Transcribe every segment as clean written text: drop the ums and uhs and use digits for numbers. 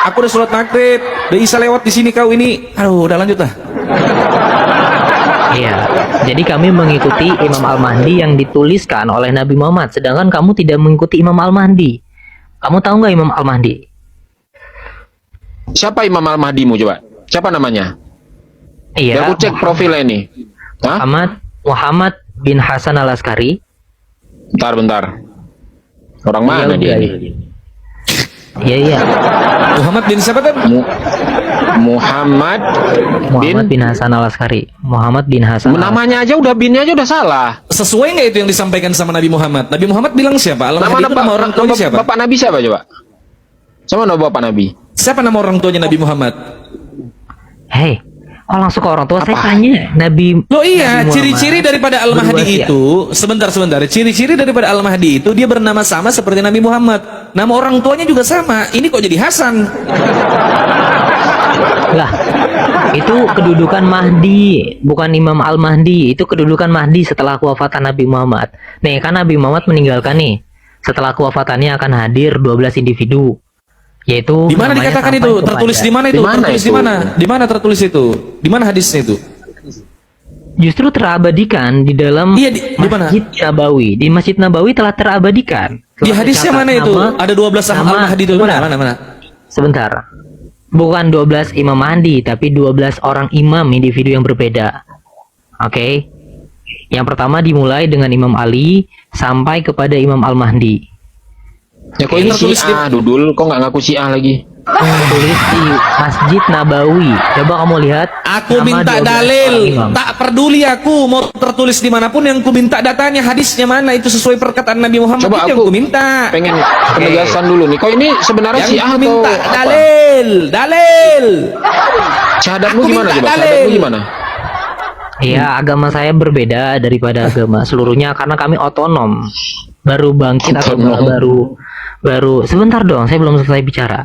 Aku udah sholat maghrib, udah Isya lewat di sini kau ini. Aduh, udah lanjut lah. Iya, jadi kami mengikuti Imam Al-Mahdi yang dituliskan oleh Nabi Muhammad, sedangkan kamu tidak mengikuti Imam Al-Mahdi. Kamu tahu nggak Imam Al-Mahdi? Siapa Imam Al-Mahdimu coba? Siapa namanya? Biar Iya, aku cek profilnya ini. Hah? Muhammad bin Hasan Al-Askari. Bentar. Orang mana dia ini? Iya. Muhammad bin siapa tuh? Muhammad Bin Hasan Al-Askari. Muhammad bin Hasan. Namanya aja udah binnya aja udah salah. Sesuai nggak itu yang disampaikan sama Nabi Muhammad? Nabi Muhammad bilang siapa? Al-Mahdi itu nama orang tuanya siapa? Bapak Nabi siapa coba? Sama nama Bapak Nabi? Siapa nama orang tuanya Nabi Muhammad? Hei, kok langsung ke orang tua? Saya tanya Nabi. Loh iya, Nabi Muhammad ciri-ciri daripada Al-Mahdi berwasiat. itu, sebentar. Ciri-ciri daripada Al-Mahdi itu dia bernama sama seperti Nabi Muhammad. Nama orang tuanya juga sama. Ini kok jadi Hasan? Lah, itu kedudukan Mahdi, bukan Imam Al-Mahdi. Itu kedudukan Mahdi setelah kewafatan Nabi Muhammad. Nih, kan Nabi Muhammad meninggalkan nih. Setelah kewafatannya akan hadir 12 individu. Yaitu Di mana namanya dikatakan sampai itu? kepada- Tertulis di mana itu? Di mana Tertulis di itu? mana? Di mana tertulis itu? Di mana hadisnya itu? Justru terabadikan di dalam Iya, di mana? Masjid Nabawi. Di Masjid Nabawi telah terabadikan. Di hadisnya Tercatat mana itu? nama- Ada 12 nama- Al-Mahdi itu. Mana? Sebentar. Bukan 12 Imam Mahdi, tapi 12 orang imam individu yang berbeda. Oke. Yang pertama dimulai dengan Imam Ali sampai kepada Imam Al-Mahdi. Ya kok ini Tertulis di- Syiah, Dudul? Kok nggak ngaku Syiah lagi? Tulis di Masjid Nabawi. Coba kamu lihat. Aku nama minta 12 orang dalil. imam. Tak peduli aku mau tertulis dimanapun, yang ku minta datanya, hadisnya mana itu sesuai perkataan Nabi Muhammad. Coba Itu yang aku ku minta. pengen penegasan dulu nih. Kok ini sebenarnya Yang Syiah ku atau minta apa? dalil. Syahadatmu Aku gimana minta coba? dalil. Syahadatmu gimana? Ya, agama saya berbeda daripada agama seluruhnya karena kami otonom. Baru bangkit atau Otonom. baru sebentar dong, saya belum selesai bicara.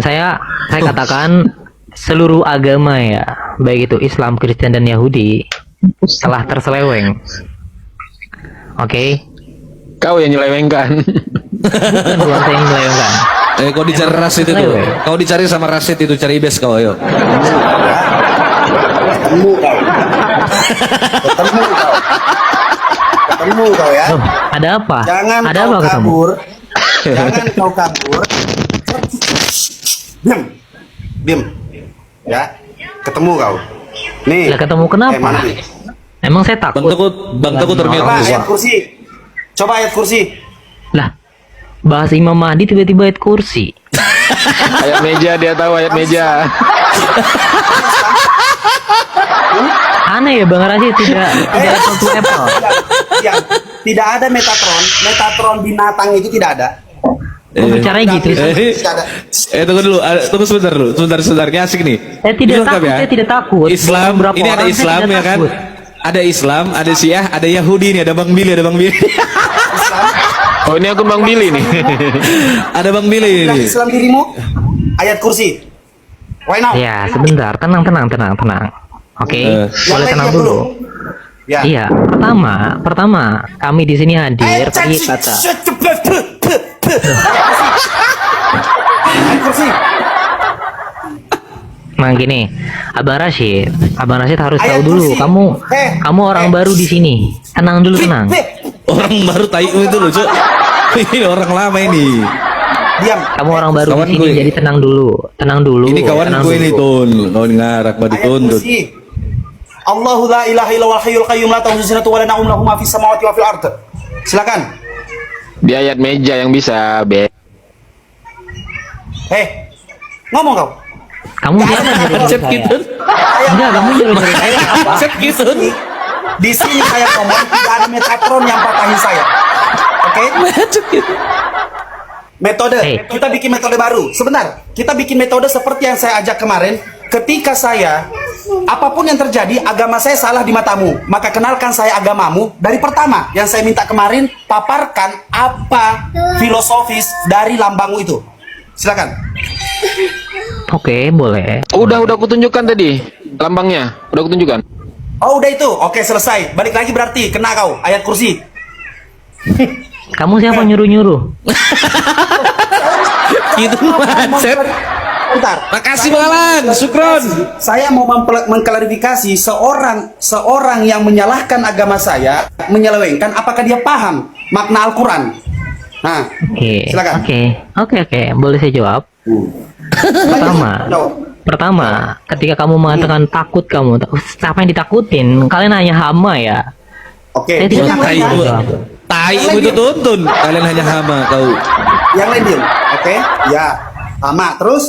Saya katakan seluruh agama ya, baik itu Islam, Kristen dan Yahudi telah terseleweng. Oke, Kau yang nyelewengkan. bukan saya yang melewengkan. Kau dicari Rasid itu. Kau dicari sama Rasid itu, cari ibes kau, ayo. Ketemu kau. Ketemu kau ya. Oh, ada apa? Jangan Ada kau apa ketemu? kabur. Jangan kau kabur. Diam. Ya. Ketemu kau. Nih. Lah ketemu kenapa? Mana nih? Emang saya takut. Bang Teguh termute. Coba ayat kursi. Coba ayat kursi. Lah, bahas Imam Mahdi tiba-tiba ayat kursi. Ayat meja, dia tahu ayat meja. Aneh ya Bang Rasid, tidak apple to apple. Ya, tidak ada Metatron. Metatron binatang itu tidak ada. Kok bicaranya gitu? Tidak ada. Tunggu dulu, tunggu sebentar dulu, sebentar, ini asik nih. Saya tidak Ini lengkap takut, saya tidak takut. Islam, Beberapa ini ada orang saya Islam tidak ya kan? takut. Ada Islam, ada Syiah, ada Yahudi nih, ada Bang Billy. Oh, ini akun Bang Billy nih. Ada Bang Billy Bilang nih. Islam dirimu. Ayat kursi. Why now? Ya, sebentar, tenang. Oke, boleh Yang tenang lain dulu. Ya. Iya, pertama, kami di sini hadir tadi kata. Ayat kursi. Nah gini, Abang Rashid harus tahu Ayat dulu. kursi. Kamu orang baru di sini. Tenang dulu, tenang. Orang baru tayu itu loh, Cuk. Ini orang lama ini. Diam. Kamu orang baru Kawan di sini, gue. jadi tenang dulu. Ini kawan tenang gue dulu. ini Tun. Kawan ngarak mau Ayat dituntut. kursi. Allahu la ilaha illallah hayyul qayyum la ta'khudhuhu sinatun wa la nawm lahu ma fis samawati wa fil ard. Silakan. Di ayat meja yang bisa, Be. Ngomong kau. Kamu siapa nyuruh Cep saya? gitu. Enggak, kamu nyuruh saya apa? Cep gitu. Di sini saya ngomong tidak ada Metatron yang patahin saya. Oke? Cep gitu. Metode. Hey. Kita bikin metode baru. Sebentar. Kita bikin metode seperti yang saya ajak kemarin. Ketika saya, apapun yang terjadi, agama saya salah di matamu, maka kenalkan saya agamamu dari pertama. Yang saya minta kemarin, paparkan apa filosofis dari lambangmu itu. Silakan. Oke, boleh. Udah aku tunjukkan tadi lambangnya. Udah aku tunjukkan. Oh, udah itu. Oke, selesai. Balik lagi berarti. Kena kau. Ayat kursi. Kamu siapa nyuruh-nyuruh? Itu macet. Bentar. Makasih, Saya Bang Alan. mau Syukron. Saya mau mengklarifikasi seorang yang menyalahkan agama saya, menyelewengkan, apakah dia paham makna Al-Quran? Nah, Oke. silakan. Oke. Boleh saya jawab? Pertama, ketika kamu mengatakan takut kamu, siapa yang ditakutin? Kalian hanya hama ya. Oke. Saya tidak Yang takut. lain, Jawab. Tai itu tuntun. Kalian hanya hama tahu. yang lain Dim. Oke. Ya. Sama. Terus?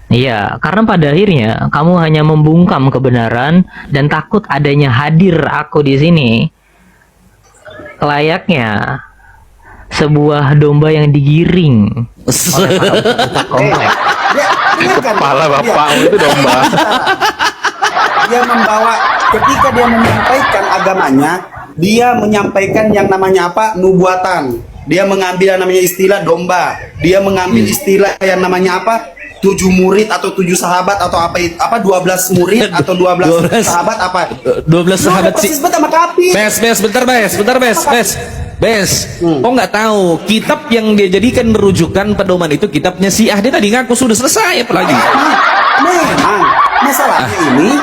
Iya, karena pada akhirnya kamu hanya membungkam kebenaran dan takut adanya hadir aku di sini. Layaknya sebuah domba yang digiring oleh para peserta komplek. Dia, dengarkan. Kepala Dia- bapakmu itu domba. Dia membawa, ketika dia menyampaikan agamanya, dia menyampaikan yang namanya apa? Nubuatan. Dia mengambil yang namanya istilah domba. Dia mengambil istilah yang namanya apa? 7 murid atau 7 sahabat atau apa 12 murid atau 12 12. sahabat apa? 12 sahabat sih. sih. Persis banget sama kapi. Bentar, Bes. Kok nggak tahu kitab yang dia jadikan rujukan pedoman itu kitabnya Syiah. Dia tadi ngaku sudah selesai, apalagi. Memang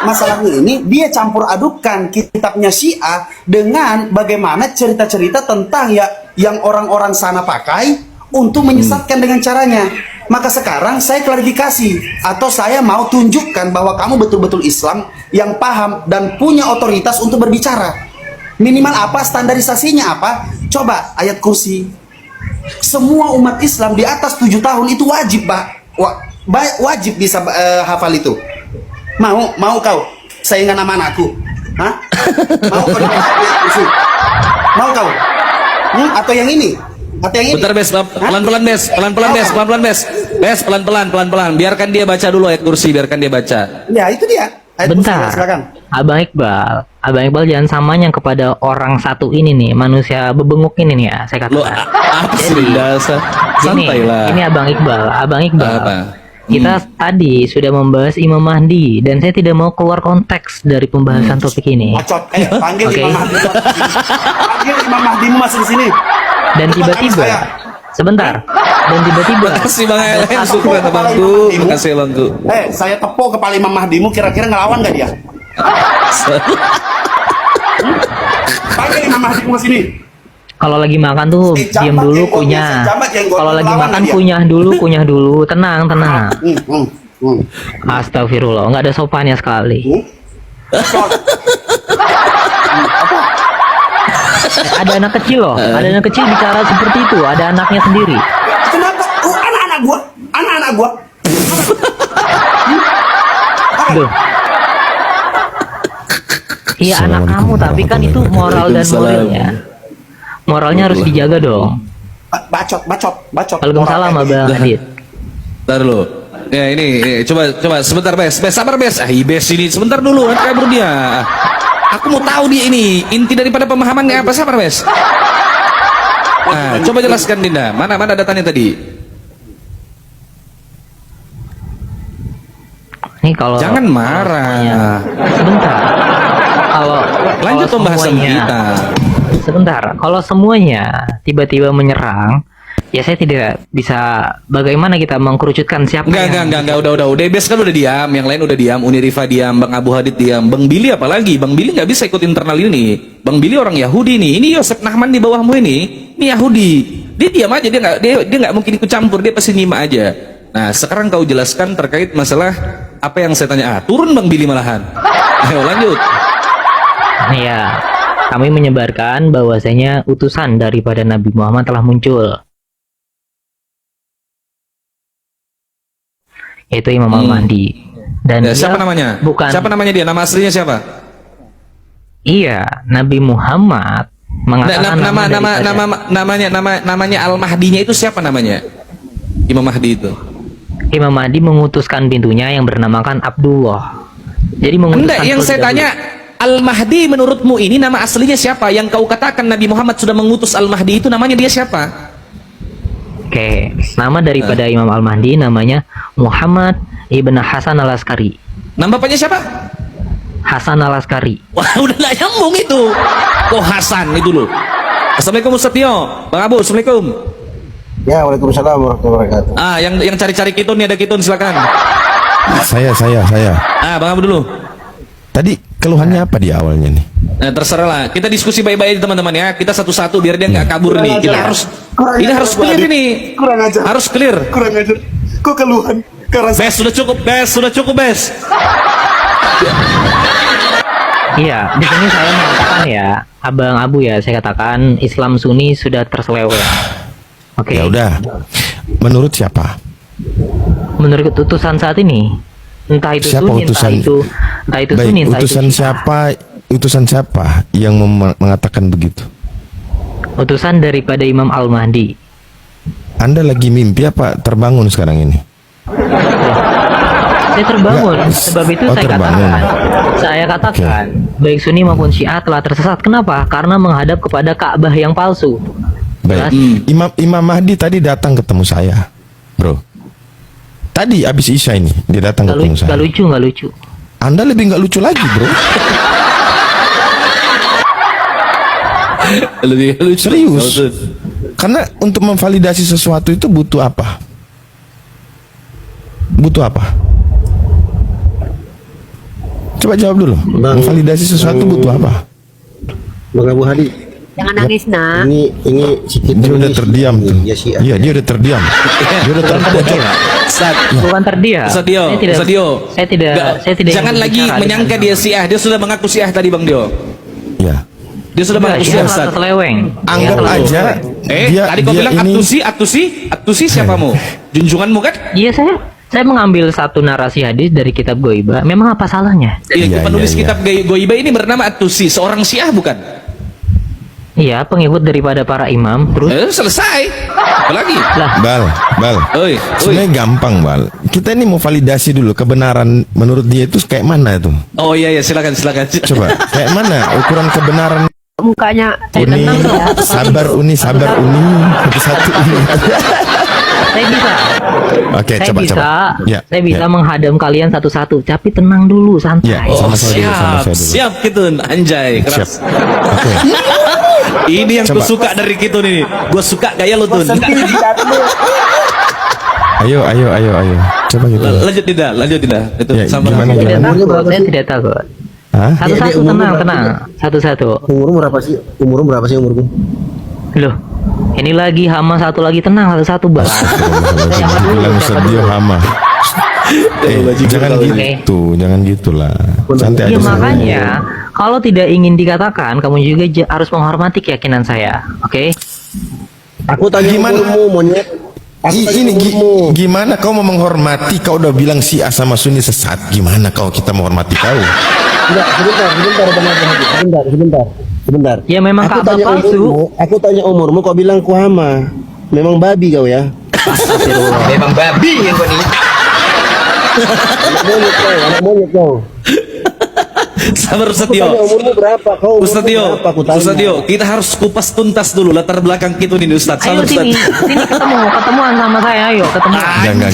masalahnya ini dia campur adukan kitabnya Syiah dengan bagaimana cerita-cerita tentang ya yang orang-orang sana pakai untuk menyesatkan dengan caranya. Maka sekarang saya klarifikasi atau saya mau tunjukkan bahwa kamu betul-betul Islam yang paham dan punya otoritas untuk berbicara. Minimal apa, standarisasinya apa? Coba ayat kursi. Semua umat Islam di atas 7 tahun itu wajib, Pak. Wajib bisa hafal itu. Mau kau saingan nama anakku? Hah? Mau kau dapat ayat kursi? Mau kau? Atau yang ini? Atau yang ini? Bentar, Bes. Pelan-pelan, Bes. Bes, pelan-pelan. Biarkan dia baca dulu ayat kursi, biarkan dia baca. Ya, itu dia. Ayat kursi, Bentar, silakan. Abang Iqbal jangan samanya kepada orang satu ini nih, manusia bebenguk ini nih ya, saya Lo katakan. apa sih dasar? Santai lah. Ini Abang Iqbal. Apa? Kita tadi sudah membahas Imam Mahdi dan saya tidak mau keluar konteks dari pembahasan topik ini. Bacot. Panggil Oke. Imam Mahdi. Panggil Imam Mahdi masih di sini. Dan tiba-tiba, sebentar, dan tiba-tiba Makasih Bang ada Elen, satu- syukur Bangku. Makasih Bangku. Saya tepuk kepala Imam Mahdimu, kira-kira ngelawan gak dia? Panggil Imam Mahdimu ke sini. Kalau lagi makan tuh Jambat diam dulu jenggotnya, kunyah. jambat jenggotnya, Kalau lagi lawan makan dia. kunyah dulu, tenang. Hmm. Astagfirullah, nggak ada sopannya sekali. Bacot. Ada anak kecil loh, ada anak kecil bicara seperti itu, ada anaknya sendiri. Kenapa? Anak-anak gua. Aduh. Iya anak kamu, tapi kan itu moral dan moralnya. Moralnya harus dijaga dong. Bacot. Waalaikumsalam Orang kayak Abang Adit. Ntar dulu. Ya ini, coba sebentar Bes. Bes sabar Bes. Bes ini sebentar dulu, nanti kabur dia. Aku mau tahu dia ini inti daripada pemahamannya apa, sabar Bes. Nah, coba jelaskan Dinda. Mana datanya tadi? Nih kalau Jangan marah. sebentar. Kalau Lanjut kalau pembahasan semuanya- kita. Sebentar, kalau semuanya tiba-tiba menyerang, ya saya tidak bisa. Bagaimana kita mengkerucutkan siapa Enggak, udah. Bes kan udah diam, yang lain udah diam, Uni Rifa diam, Bang Abu Hadid diam, Bang Billy apalagi? Bang Billy nggak bisa ikut internal ini. Bang Billy orang Yahudi nih. Ini Yosef Nahman di bawahmu ini Yahudi. Dia diam aja, dia nggak mungkin ikut campur, dia pasti nyimak aja. Nah, sekarang kau jelaskan terkait masalah apa yang saya tanya. Turun Bang Billy malahan. Ayo lanjut. Ya, kami menyebarkan bahwasanya utusan daripada Nabi Muhammad telah muncul, yaitu Imam Al-Mahdi. Dan Ya, dia siapa namanya? Bukan. Siapa namanya dia? Nama aslinya siapa? Iya, Nabi Muhammad mengatakan namanya Al-Mahdinya itu siapa namanya? Imam Mahdi itu. Imam Mahdi mengutuskan pintunya yang bernamakan Abdullah. Jadi mengutuskan Enggak, yang saya terlebih tanya Al-Mahdi menurutmu ini nama aslinya siapa? Yang kau katakan Nabi Muhammad sudah mengutus Al-Mahdi itu namanya dia siapa? Oke, nama daripada Imam Al-Mahdi namanya Muhammad Ibn Hasan Al-Askari. Nama bapaknya siapa? Hasan Al-Askari. Wah, udah gak nyambung itu. Kok Hasan itu loh. Assalamualaikum Ustaz Tio. Bang Abu, Assalamualaikum. Ya, waalaikumsalam warahmatullahi wabarakatuh. Yang cari-cari kitun nih, ada kitun, silakan. Saya. Bang Abu dulu. Tadi keluhannya apa di awalnya nih? Nah, terserah lah. Kita diskusi baik-baik teman-teman ya. Kita satu-satu biar dia nggak kabur nih. Kita harus clear ini. Kurang ajar. Harus clear. Kurang ajar. Kok keluhan? Karena Bes, sudah cukup, Bes. Iya, di sini saya mengatakan ya, Abang Abu ya, saya katakan Islam Sunni sudah terseleweng. Oke. Ya udah. Menurut siapa? Menurut utusan saat ini, entah itu Siapa Sunni, utusan? entah itu Baik, Sunni, entah utusan itu Syiah. utusan siapa yang mengatakan begitu? Utusan daripada Imam Al-Mahdi. Anda lagi mimpi apa terbangun sekarang ini? Saya terbangun, Nggak, sebab itu oh, saya terbangun. katakan, baik Sunni maupun Syiah telah tersesat. Kenapa? Karena menghadap kepada Ka'bah yang palsu. Baik. Jelas? Imam Mahdi tadi datang ketemu saya, bro. Tadi abis Isya ini dia datang ketemu saya. Nggak lucu. Anda lebih nggak lucu lagi, bro. Lebih lucu. Serius. Karena untuk memvalidasi sesuatu itu butuh apa? Coba jawab dulu. Memvalidasi sesuatu butuh apa? Bang Abu Hadi, Jangan nangis, nak. ini sedikit Dia udah terdiam tuh. Ya, Syiah. Iya, dia udah terdiam. Dia udah terpojok. Ustaz. Bukan terdiam. Ustaz Dio. Saya tidak. Jangan ingin lagi bicara menyangka dengan dia Syiah. Dia sudah mengaku Syiah tadi, Bang Dio. Ya. Dia sudah Enggak, mengaku Syiah Syiah, telah Ustaz. terseleweng. Anggap Syiah telah aja Tadi kau bilang ini Aktusi siapamu? Junjunganmu kan? Iya, saya mengambil satu narasi hadis dari kitab Goiba. Memang apa salahnya? Iya, Penulis iya. kitab Goiba ini bernama Aktusi, seorang Syiah bukan? Iya, pengikut daripada para imam. Terus Selesai. Apalagi? lah, Bal. Oi. Sebenarnya gampang, Bal. Kita ini mau validasi dulu kebenaran menurut dia itu kayak mana itu? Oh iya, silakan. Coba, kayak mana ukuran kebenaran? Mukanya Uni, sabar Uni, satu-satu Uni. saya bisa. Oke, Saya coba. Ya, saya bisa ya. menghadam kalian satu-satu. Tapi tenang dulu, santai. Ya, Oh, sama saya dulu. siap gitu, anjay, Siap. keras. Oke. Ini yang gue Coba. suka dari Kitun ini. Gue suka gaya lo tuh. Ayo. Coba gitu. Lanjut tidak. Itu Ya, sama. gimana? Tidak Umurnya takut, berapa saya sih? tidak takut. Hah? Satu-satu, Dia umurnya tenang. Satu-satu. Umurmu berapa sih umurku? Loh, ini lagi hama, satu lagi tenang, satu-satu bang. Bilang sedih hama. Jangan gitulah. Santai Iya aja. makanya, kalau tidak ingin dikatakan, kamu juga harus menghormati keyakinan saya, oke? Aku tanya Gimana? umurmu, monyet. Gimana kau mau menghormati? Kau udah bilang Syiah sama Sunni sesat. Gimana kita menghormati kau? Enggak, sebentar. Ya memang Aku Ka'bah tanya palsu. umurmu, aku tanya umurmu, kau bilang ku hama. Memang babi kau ya? Memang babi yang kau nih. Anak monyet kau. Sabar Ustaz Aku tanya Dio. umurmu berapa? Kau Ustaz umurmu Dio. berapa? Aku tanya. Ustaz Dio, kita harus kupas tuntas dulu latar belakang Kitun ini, Ustaz. Ayo Sabar, sini, Ustaz. sini ketemuan sama saya, ayo ketemu. Jangan.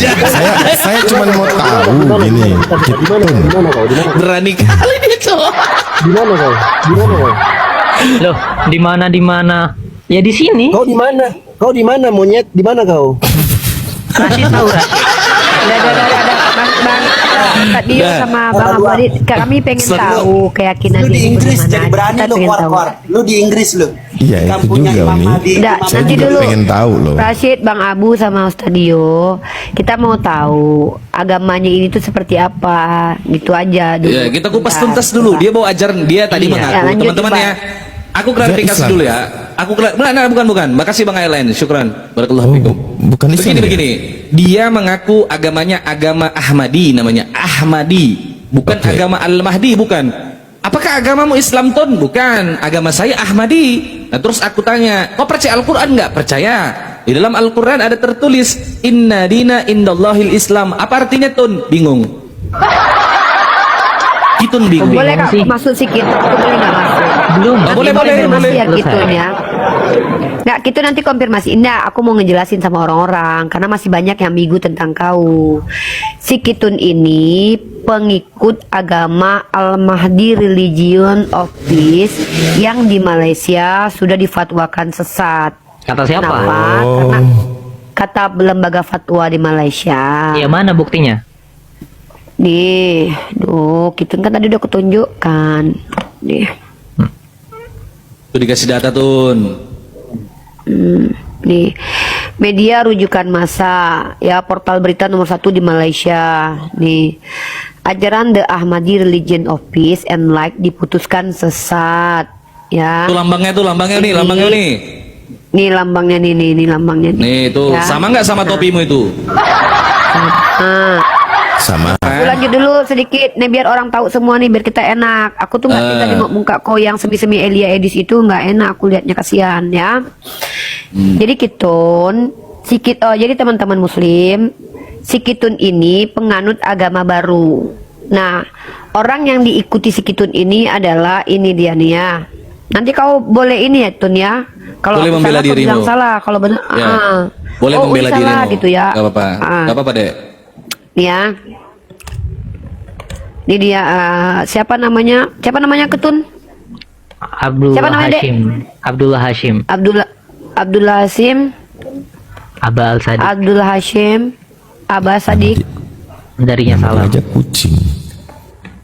Saya cuma mau tahu gini. Di mana kau? Berani kali dia, cowok. Di mana kau? Loh, di mana? Ya di sini. Kau di mana? Kau di mana, monyet? Di mana kau? Rashid tahu Rashid. Kak Dio Dah. sama Bang Abu Adit, kami pengen Seru. tahu keyakinan Lu di ini Inggris bagaimana. jadi berani Kita lu pengen tahu. keluar. Lu di Inggris lu. Iya, itu Kampungnya juga, Imam Umi. Mahdi. Nggak, Saya nanti juga dulu. pengen tahu loh. Rashid, Bang Abu sama Ustaz Dio, kita mau tahu agamanya ini tuh seperti apa, gitu aja dulu. Ya, kita kupas Bentar. tuntas dulu. Dia bawa ajaran, dia tadi Iya. mengaku. Ya, lanjut, Teman-teman Pak. ya. Aku klarifikasi Islam. dulu ya. Bukan. Makasih Bang Aileen. Syukran. Barakallahu Oh, fikum. bukan Islam ya? Begini. Dia mengaku agamanya agama Ahmadi namanya. Ahmadi. Bukan Oke. agama Al-Mahdi, bukan. Apakah agamamu Islam, Ton? Bukan. Agama saya Ahmadi. Nah, terus aku tanya, kau percaya Al-Quran nggak? Percaya. Di dalam Al-Quran ada tertulis, Inna dina indallahil Islam. Apa artinya, Ton? Bingung. Kitun bingung. Boleh Bingung Kak sih. masuk sedikit? Aku boleh nggak masuk? Belum. Oh, boleh, boleh, konfirmasi boleh. ya Selesai. Kitunya. Nggak, Kitu nanti konfirmasi. Nggak, aku mau ngejelasin sama orang-orang karena masih banyak yang ambigu tentang kau. Si Kitun ini pengikut agama Al-Mahdi Religion of Peace yang di Malaysia sudah difatwakan sesat. Kata siapa? Kenapa? Oh. Karena kata lembaga fatwa di Malaysia. Ya mana buktinya? Nih, Kitun kan tadi udah kutunjukkan. Nih. Tuh dikasih data Tun. Nih, media rujukan massa, ya portal berita nomor 1 di Malaysia. Nih, ajaran The Ahmadi Religion of Peace and Light diputuskan sesat. Ya. Tuh lambangnya nih, lambangnya nih. Nih lambangnya nih lambangnya nih. Nih tuh, Ya. sama nggak sama topimu itu? Ah. Sama. Aku lanjut dulu sedikit nih biar orang tahu semua nih biar kita enak. Aku tuh nggak tega nengok muka kau yang semi-semi Elia Edis itu nggak enak aku lihatnya kasihan ya. Jadi Kitun, jadi teman-teman Muslim, si Kitun ini penganut agama baru. Nah, orang yang diikuti si Kitun ini adalah ini dia nih ya. Nanti kau boleh ini ya Tun ya. Kalau Boleh aku membela salah, kau dirimu. bilang salah. Kalau benar, Ya. Boleh oh, membela salah dirimu. gitu ya. Gak apa-apa. Ah. Gak apa-apa, Dek. Ya. Ini dia siapa namanya? Siapa namanya Ketun? Siapa namanya, Dek? Abdullah Hashim. Abdullah Hasim, Aba Al Sadiq. Abdullah Hashim, Abah Sadik, Darinya salam. Aja kucing.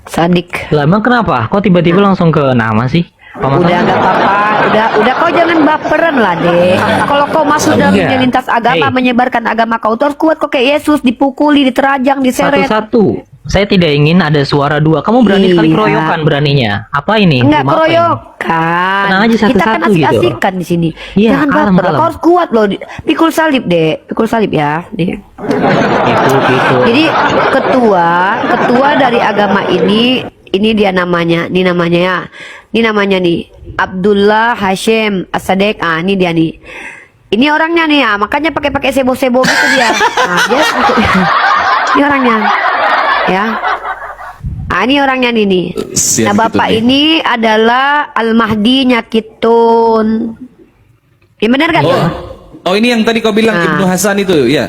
Sadik. Lah emang kenapa? Kok tiba-tiba langsung ke nama sih? Apa Udah masalah? gak apa-apa, udah kau jangan baperan lah deh. Kalau kau masuk dalam Enggak. lintas agama, Hey. menyebarkan agama kau tuh harus kuat kok kayak Yesus, dipukuli, diterajang, diseret. Satu-satu. Saya tidak ingin ada suara dua. Kamu berani sekali Iya. keroyokan beraninya. Apa ini? Enggak Rumah apa ini? keroyokan. Tenang aja Kita kan satu-satu gitu. asik-asikan di sini. Iya, Jangan kalem, baper. kalem. Kau harus kuat loh. Pikul salib deh. Pikul salib ya. Nih. Gitu. Jadi ketua dari agama ini dia namanya. Ini namanya ya. Ini namanya nih Abdullah Hashim As-Sadiq. Ini dia nih. Ini orangnya nih ya. Makanya pakai sebo-sebo gitu dia. Dia ini orangnya. Ya. Ini orangnya nih. Siap Nah, Bapak gitu nih. ini adalah Al-Mahdi Nyakitun. Ya benar gak? Oh ini yang tadi kau bilang Nah. Ibnu Hasan itu, ya?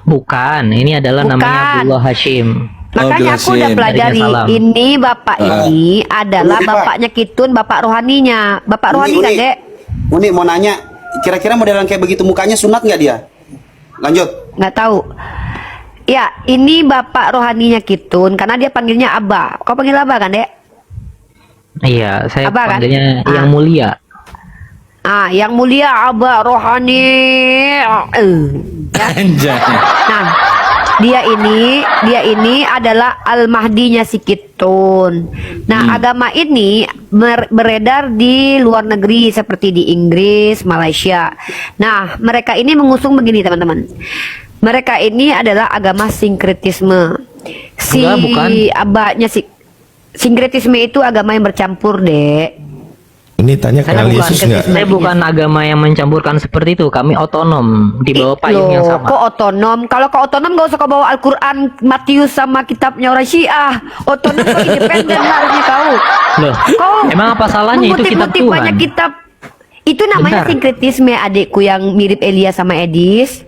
Bukan. Ini adalah Bukan. namanya Abdullah Hashim. Makanya aku udah Abdul pelajari Darinya salam. ini bapak ini adalah bapaknya Kitun, bapak rohaninya. Bapak rohani kan, Dek? Uni mau nanya, kira-kira modelan kayak begitu mukanya sunat nggak dia? Lanjut. Nggak tahu. Ya, ini bapak rohaninya Kitun karena dia panggilnya Abah. Kau panggil Abah kan, Dek? Iya, saya Apa kan? panggilnya Ah. yang mulia. Yang mulia Abah rohani. Ya. Anjay. Nah, dia ini adalah Al-Mahdinya si Kitun. Nah, agama ini beredar di luar negeri seperti di Inggris, Malaysia. Nah, mereka ini mengusung begini, teman-teman. Mereka ini adalah agama sinkretisme. Enggak, bukan. Abahnya sinkretisme itu agama yang bercampur, Dek. Ini tanya Saya kenal bukan, Yesus nggak? saya bukan agama yang mencampurkan seperti itu. Kami otonom di bawah payung yang Loh, sama. kok otonom? Kalau kau otonom gak usah kau bawa Al-Quran, Matius sama kitabnya orang Syiah. Otonom kau independen harusnya kau. Loh, Kau emang apa salahnya itu kitab mengutip-ngutip Tuhan? banyak kitab. Itu namanya Bentar. sinkretisme, adikku yang mirip Elia sama Edis.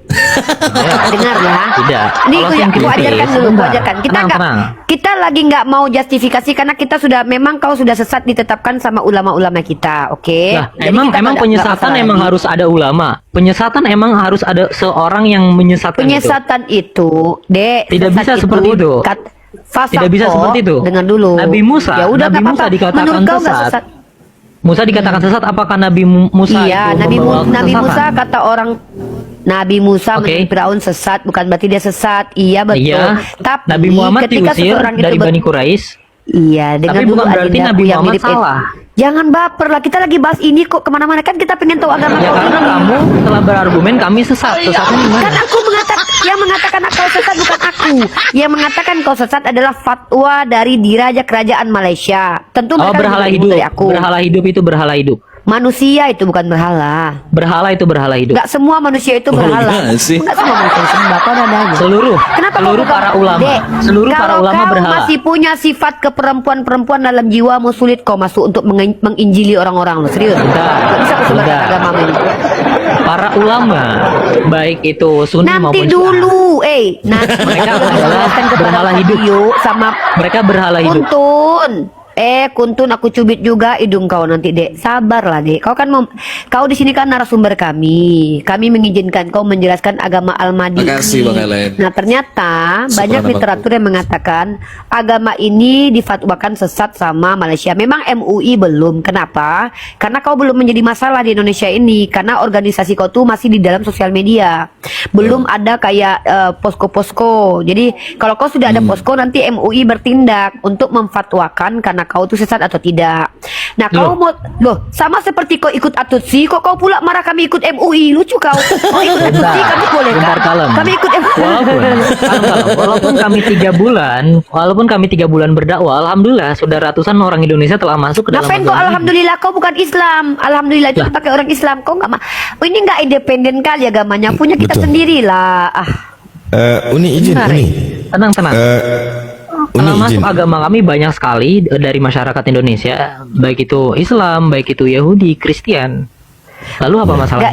Dengar ya. Tidak. Ini Kalau aku sinkretis, ajarkan dulu, aku sebentar. ajarkan. Tenang, tenang. Kita lagi nggak mau justifikasi karena kita sudah memang kau sudah sesat ditetapkan sama ulama-ulama kita, oke? Nah, Jadi emang kita nggak penyesatan masalah emang lagi. harus ada ulama. Penyesatan emang harus ada seorang yang menyesatkan itu. Penyesatan itu, Dek. Tidak sesat bisa seperti itu. Tidak bisa Fasaqo, seperti itu. Dengar dulu. Nabi Musa, Ya udah, Nabi nggak Musa apa-apa. dikatakan Menurut kau nggak sesat. sesat? Musa dikatakan sesat, apakah Nabi Musa Iya, itu Nabi membawa Musa kesesatan? kata orang Nabi Musa Oke. menurut Firaun sesat, bukan berarti dia sesat. Iya betul. Iya, Tapi Nabi Muhammad ketika diusir seseorang dari itu Bani Quraisy. Iya, dengan Tapi dulu bukan berarti agendaku Nabi yang Muhammad mirip salah. Jangan baper lah, kita lagi bahas ini kok kemana-mana kan kita pengen tahu agama Ya kau karena ini. kamu telah berargumen kami sesat. Sesatnya di mana? Kan aku yang mengatakan kau sesat bukan aku. Yang mengatakan kau sesat adalah fatwa dari Diraja Kerajaan Malaysia. Tentu Oh, mereka berhala lebih hidup. dari aku. Berhala hidup itu berhala hidup. Manusia itu bukan berhala. Berhala itu berhala hidup. Gak semua manusia itu berhala. enggak sih. Gak semua manusia sembah. Kau ada aja. Seluruh Kenapa para ulama. Seluruh para ulama Kalau berhala. kau masih punya sifat keperempuan-perempuan dalam jiwamu, sulit kau masuk untuk menginjili orang-orang lo. Serius. Bentar, Gak bisa kau sebarkan bentar. agama ini. Para ulama, baik itu Sunni Nanti maupun Syiah, dulu, nanti Mereka aku adalah jelaskan kepada berhala Pak hidup. Tio sama mereka berhala hidup. Untun. Kuntun aku cubit juga hidung kau nanti, Dek. Sabarlah, Dek. Kau di sini kan narasumber kami. Kami mengizinkan kau menjelaskan agama Al-Mahdi. Makasih, Bang Ellen. Nah, ternyata banyak Subhanallah, literatur yang mengatakan agama ini difatwakan sesat sama Malaysia. Memang MUI belum. Kenapa? Karena kau belum menjadi masalah di Indonesia ini. Karena organisasi kau tuh masih di dalam sosial media. Belum ada kayak posko-posko. Jadi kalau kau sudah ada posko, nanti MUI bertindak untuk memfatwakan karena kau itu sesat atau tidak. Nah, kau mau sama seperti kau ikut Atutsi, kok kau pula marah kami ikut MUI? Lucu kau. Kau ikut Atutsi, kami boleh kan? Bentar, kalem. Kami ikut MUI. Walaupun kami 3 bulan berdakwah, alhamdulillah sudah ratusan orang Indonesia telah masuk ke dalam Ngapain kau agama ini. alhamdulillah kau bukan Islam? Alhamdulillah itu pakai orang Islam. Kau ini nggak independen kali agamanya. Punya kita Betul. sendirilah. Uni izin, Benar, Uni. Tenang. Uni Kalau izin. masuk agama kami banyak sekali dari masyarakat Indonesia, baik itu Islam, baik itu Yahudi, Kristen. Lalu apa masalahnya?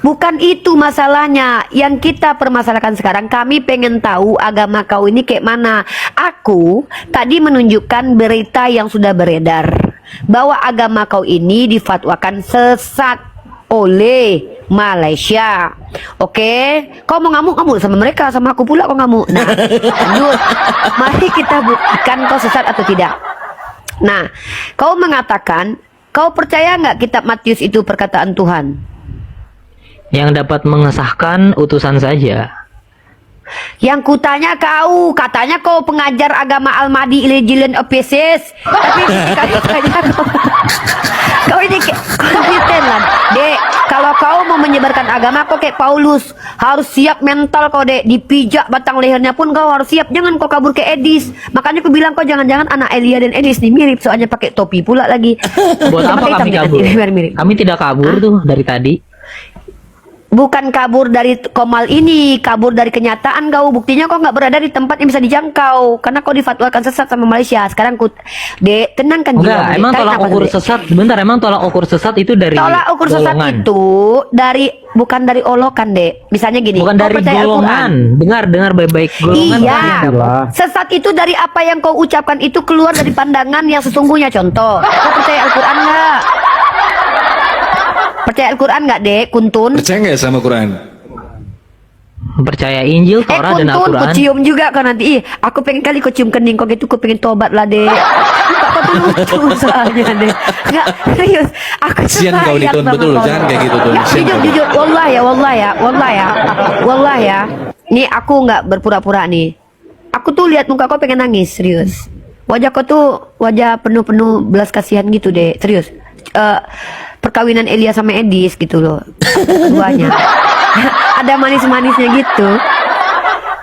Bukan itu masalahnya. Yang kita permasalahkan sekarang, kami pengen tahu agama kau ini kayak mana. Aku tadi menunjukkan berita yang sudah beredar bahwa agama kau ini difatwakan sesat oleh Malaysia. Oke, kau mau ngamuk sama mereka, sama aku pula kau ngamuk. Nah, lanjut. Mari kita buktikan kau sesat atau tidak. Nah, kau mengatakan, kau percaya nggak kitab Matius itu perkataan Tuhan? Yang dapat mengesahkan utusan saja. Yang kutanya kau, katanya kau pengajar agama Al-Mahdi Illegilen Epices. Tapi kali tanya kau ini konsisten lah, Dek. Kalau kau mau menyebarkan agama, kau kayak Paulus, harus siap mental kau, Dek. Dipijak batang lehernya pun kau harus siap. Jangan kau kabur ke Edis. Makanya aku bilang kau jangan-jangan anak Elia dan Edis nih mirip, soalnya pakai topi pula lagi. Buat apa kami kabur? Mirip. Kami tidak kabur tuh dari tadi. Bukan kabur dari Komal ini, kabur dari kenyataan kau. Buktinya kau nggak berada di tempat yang bisa dijangkau karena kau difatwakan sesat sama Malaysia. Sekarang Dek, tenangkan jiwa. Enggak, emang tolak ukur sesat. Bentar, emang tolak ukur sesat itu dari tolak ukur sesat golongan. itu bukan dari olokan, Dek. Misalnya gini, Bukan kau dari percaya golongan. Al-Quran. Dengar baik-baik. Golongan Iya, apa? sesat itu dari apa yang kau ucapkan itu keluar dari pandangan yang sesungguhnya. Contoh, kau percaya Al-Quran nggak? Percaya Al-Quran nggak, Dek? Kuntun? Percaya nggak sama Quran? Percaya Injil, Torah dan Kuntun, kau Al-Quran. cium juga kan nanti. Aku pengen kali kau cium kening kau gitu, kau pengen tobat lah, Dek. Kau tuh lucu soalnya, Dek. Nggak, serius. Aku tuh Kasian kau nih, sayang Tun. sama Betul, kau. jangan kayak gitu, Tun. Nggak, Kasian kau. jujur. Wallah ya. Nih aku nggak berpura-pura nih. Aku tuh lihat muka kau pengen nangis, serius. Wajah kau tuh wajah penuh belas kasihan gitu, Dek. Serius. Perkawinan Elia sama Edis gitu loh. Keduanya. Ada manis-manisnya gitu.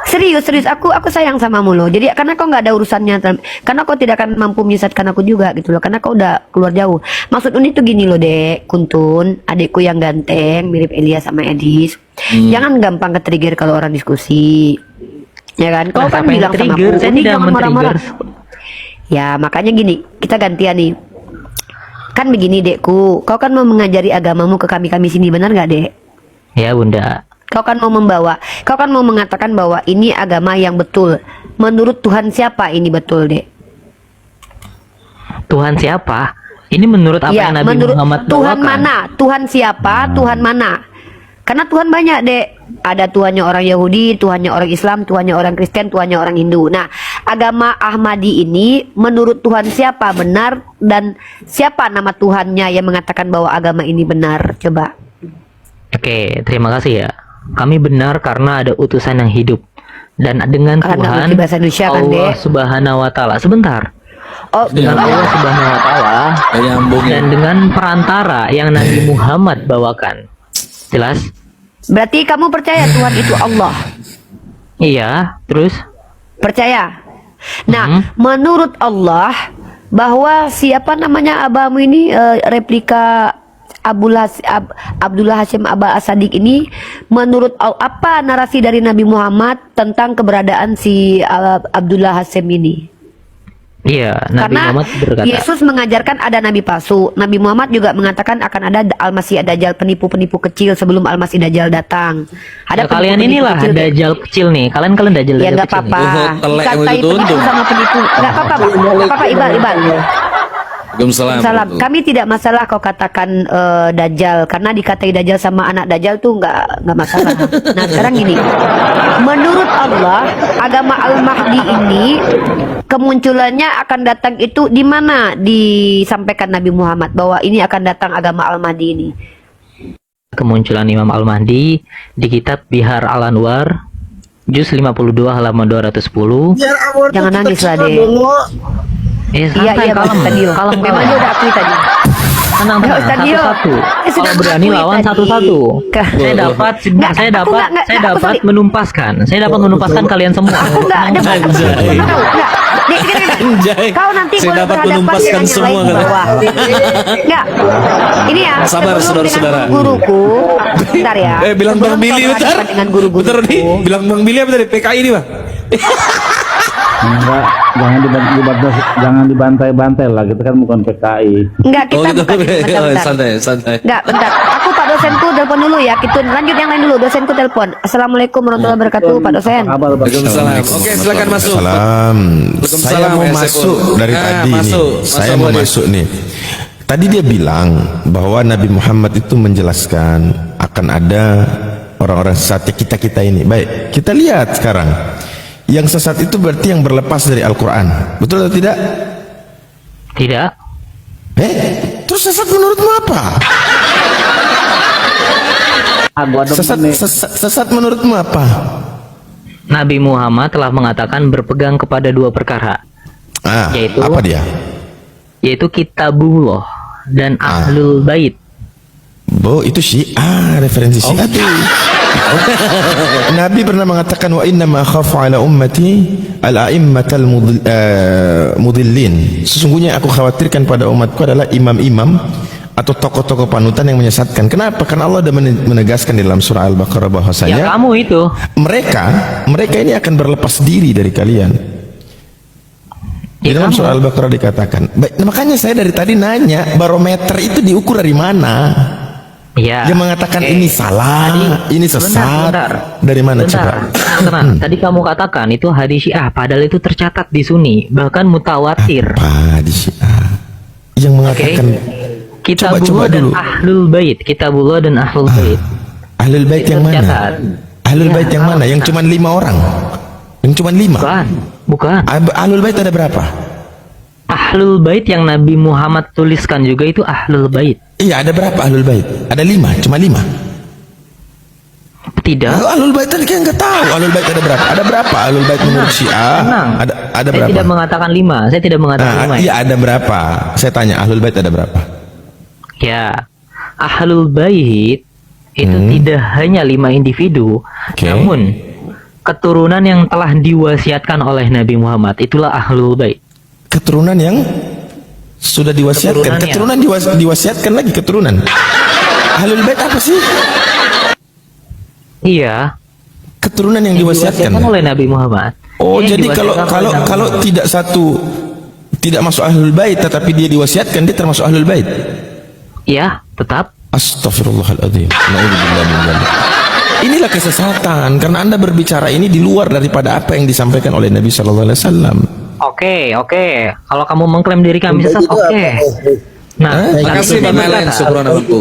Serius aku sayang samamu loh. Jadi karena kau nggak ada urusannya, karena kau tidak akan mampu menyesatkan aku juga gitu loh. Karena kau udah keluar jauh. Maksud Uni tuh gini loh, Dek. Kuntun, adikku yang ganteng, mirip Elia sama Edis. Jangan gampang ke-trigger kalau orang diskusi. Ya kan? Kau Nah, kan siapa yang bilang sama trigger? aku, Saya Uni tidak jangan marah-marah. men-trigger. Ya makanya gini, kita gantian nih. Kan begini, Dekku, kau kan mau mengajari agamamu ke kami sini, benar nggak, Dek? Ya, Bunda. Kau kan mau mengatakan bahwa ini agama yang betul. Menurut Tuhan siapa ini betul, Dek? Tuhan siapa? Ini menurut apa yang Nabi menurut Muhammad Tuhan bawakan? mana? Tuhan siapa? Tuhan mana? Karena Tuhan banyak, Dek. Ada Tuhannya orang Yahudi, Tuhannya orang Islam, Tuhannya orang Kristen, Tuhannya orang Hindu. Nah, agama Ahmadi ini menurut Tuhan siapa benar dan siapa nama Tuhannya yang mengatakan bahwa agama ini benar? Coba. Oke, terima kasih ya. Kami benar karena ada utusan yang hidup dan dengan Karena nggak Tuhan ngerti bahasa Indonesia kan, Allah Dek? Subhanahu wa taala. Sebentar. Oh, Dengan Allah Subhanahu wa taala Kayak nyambung ya. dan dengan perantara yang Nabi Muhammad bawakan. Jelas? berarti kamu percaya Tuhan itu Allah? Iya, terus Percaya? Nah, menurut Allah bahwa siapa namanya abamu ini replika Abdullah Hashim Aba Asadik ini, menurut apa narasi dari Nabi Muhammad tentang keberadaan si Abdullah Hashim ini? Iya, Nabi Karena Muhammad berkata, Yesus mengajarkan ada nabi palsu. Nabi Muhammad juga mengatakan akan ada Al-Masih Dajjal, penipu-penipu kecil sebelum Al-Masih Dajjal datang. ya, Ada kalian penipu-penipu inilah kecil, Dek. dajjal kecil nih. Kalian dajjal Ya dajjal nggak kecil nih. apa-apa. Oh, telek yang Dikatai begitu penipu untung. sama penipu. Nggak apa-apa, Bang. Nggak apa-apa, Ibal. Waalaikumsalam. Salam. Kami tidak masalah kau katakan Dajjal, karena dikatai Dajjal sama anak Dajjal tuh nggak masalah. Nah sekarang gini, menurut Allah agama Al-Mahdi ini kemunculannya akan datang itu di mana disampaikan Nabi Muhammad bahwa ini akan datang agama Al-Mahdi ini? Kemunculan Imam Al-Mahdi di kitab Bihar Al-Anwar juz 52 halaman 210. Jangan nangis lah, Dek. Iya, Santai, Bang Stadio. kalem. Memang dia udah akui tadi. Tenang, Ya, tenang, Stadio. satu-satu. Sudah Kalau berani mengakui lawan tadi. satu-satu. Kah. Saya dapat, Nggak, saya aku dapat, nggak, saya aku dapat sorry. menumpaskan. Saya dapat menumpaskan kalian semua. Aku nggak ada Anjay. Nggak. Dek, Anjay. Kau nanti Saya boleh dapat berhadapan menumpaskan dengan yang semua, lain di kata. bawah. Enggak. Ini ya. Sabar, sebelum saudara-saudara. dengan guruku. Bentar ya. Bilang Sebelum Bang kau Billy bentar. berhadapan dengan guru-guruku. Bentar nih, bilang Bang Billy apa tadi? PKI ini, Bang. Enggak, jangan dibantai-bantai lah. Kita kan bukan PKI. Enggak, kita Oh gitu. bukan. Bentar. Santai. Enggak, bentar. Aku Pak dosenku telepon dulu ya. Kitun, lanjut yang lain dulu. Dosenku telepon. Assalamualaikum warahmatullahi wabarakatuh, Pak dosen. Apa kabar? Waalaikumsalam. Oke, silakan masuk. Salam. Waalaikumsalam, Saya mau ya, masuk Saiful. dari Nah, tadi masuk. nih. Saya Masuk, mau boleh. masuk nih. Tadi dia bilang bahwa Nabi Muhammad itu menjelaskan akan ada orang-orang sesat kita ini. Baik, kita lihat sekarang. Yang sesat itu berarti yang berlepas dari Al-Quran. Betul atau tidak? Tidak. Terus sesat menurutmu apa? Gua ada Sesat menurutmu apa? Nabi Muhammad telah mengatakan berpegang kepada dua perkara, Yaitu? Apa dia? yaitu Kitabullah dan Ahlul Bait. Itu Syiah, referensi Syiah tuh. Nabi pernah mengatakan wa inna ma khafu ala ummati al-a'immatal mudillin. Sesungguhnya aku khawatirkan pada umatku adalah imam-imam atau tokoh-tokoh panutan yang menyesatkan. Kenapa? Karena Allah sudah menegaskan di dalam surah Al-Baqarah Ya bahwasanya kamu itu. mereka ini akan berlepas diri dari kalian. Di Ya dalam kamu. surah Al-Baqarah dikatakan. Makanya saya dari tadi nanya, barometer itu diukur dari mana? Ya. Dia mengatakan ini salah, ini sesat. Bentar. Dari mana Bentar. coba? Tenang. Tadi kamu katakan itu hadis Syiah, padahal itu tercatat di Sunni, bahkan mutawatir. Apa di Syiah? Yang mengatakan Kitabullah coba dan dulu. Ahlul Bait. Kitabullah dan Ahlul Bait. Ahlul Bait Itu yang mana? tercatat. Ahlul Ya, Bait yang mana? Yang cuma 5 orang. Yang cuma 5. Bukan. Ahlul Bait ada berapa? Ahlul Bait yang Nabi Muhammad tuliskan juga itu Ahlul Bait. Iya, ada berapa Ahlul Bait? Ada 5, cuma 5. Tidak. Ahlul Bait tadi kan enggak tahu Ahlul Bait ada berapa? Ada berapa Ahlul Bait menurut Syiah? Tenang. Ada Saya berapa? tidak mengatakan 5. Saya tidak mengatakan 5. Iya, ada berapa? Saya tanya Ahlul Bait ada berapa? Ya, Ahlul Bait itu tidak hanya 5 individu, Oke. namun keturunan yang telah diwasiatkan oleh Nabi Muhammad itulah Ahlul Bait. Keturunan yang sudah diwasiatkan. Keturunannya. Keturunan diwasiatkan lagi keturunan. Ahlul Bait apa sih? Iya, Keturunan yang diwasiatkan. oleh Nabi Muhammad. Oh, Yang jadi kalau diwasiatkan kalau oleh Nabi kalau Muhammad. tidak satu tidak masuk Ahlul Bait tetapi dia diwasiatkan, dia termasuk Ahlul Bait. Ya, tetap. Astaghfirullahaladzim. Na'udzubillah min dzalik. Inilah kesesatan karena Anda berbicara ini di luar daripada apa yang disampaikan oleh Nabi sallallahu alaihi wasallam. Oke. Kalau kamu mengklaim diri kami sesat, oke. Nah, Makasih Bang Alen, syukron abangku.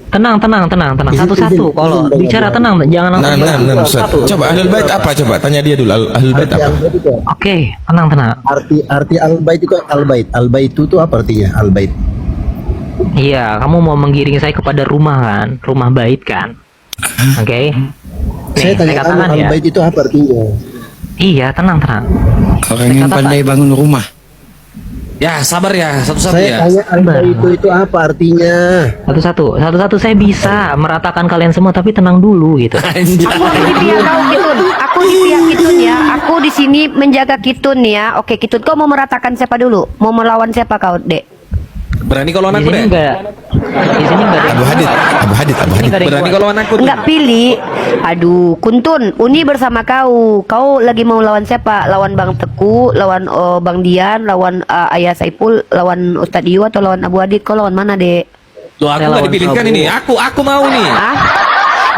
tenang. Satu-satu. Kalau bicara tenang, jangan langsung. Nah, Ustaz. Satu. Coba Ahlul Bait apa? Coba tanya dia dulu. Ahlul Bait apa? Oke, tenang. Arti al-bait itu al-bait. Al-bait itu apa artinya? Al-bait. Iya, kamu mau menggiring saya kepada rumah kan? Rumah bait kan? Oke. Saya Nih, tanya kamu katakan ya. al-bait itu apa artinya? Iya, tenang. Orang yang pandai bangun rumah. Ya, sabar ya, satu-satu Saya ya. tanya al-bait itu apa artinya? Satu-satu saya bisa meratakan kalian semua, tapi tenang dulu gitu. Aku di pihak kau Kitun. Aku di pihak Kitun ya. Aku di sini menjaga Kitun ya. Oke, Kitun, kau mau meratakan siapa dulu? Mau melawan siapa kau, Dek? Berani kalau Di aku sini deh. enggak. Di sini enggak ada. Abu Hadid, Abu Hadid, Abu Hadid. Berani kalau aku. Enggak pilih. Aduh, Kuntun, Uni bersama kau. Kau lagi mau lawan siapa? Lawan Bang Teku, lawan Bang Dian, lawan Ayah Saipul, lawan Ustadz Yu atau lawan Abu Hadid? Kau lawan mana, Dek? Loh, aku Saya nggak lawan dipilihkan Prabowo. ini. Aku mau nih. Hah?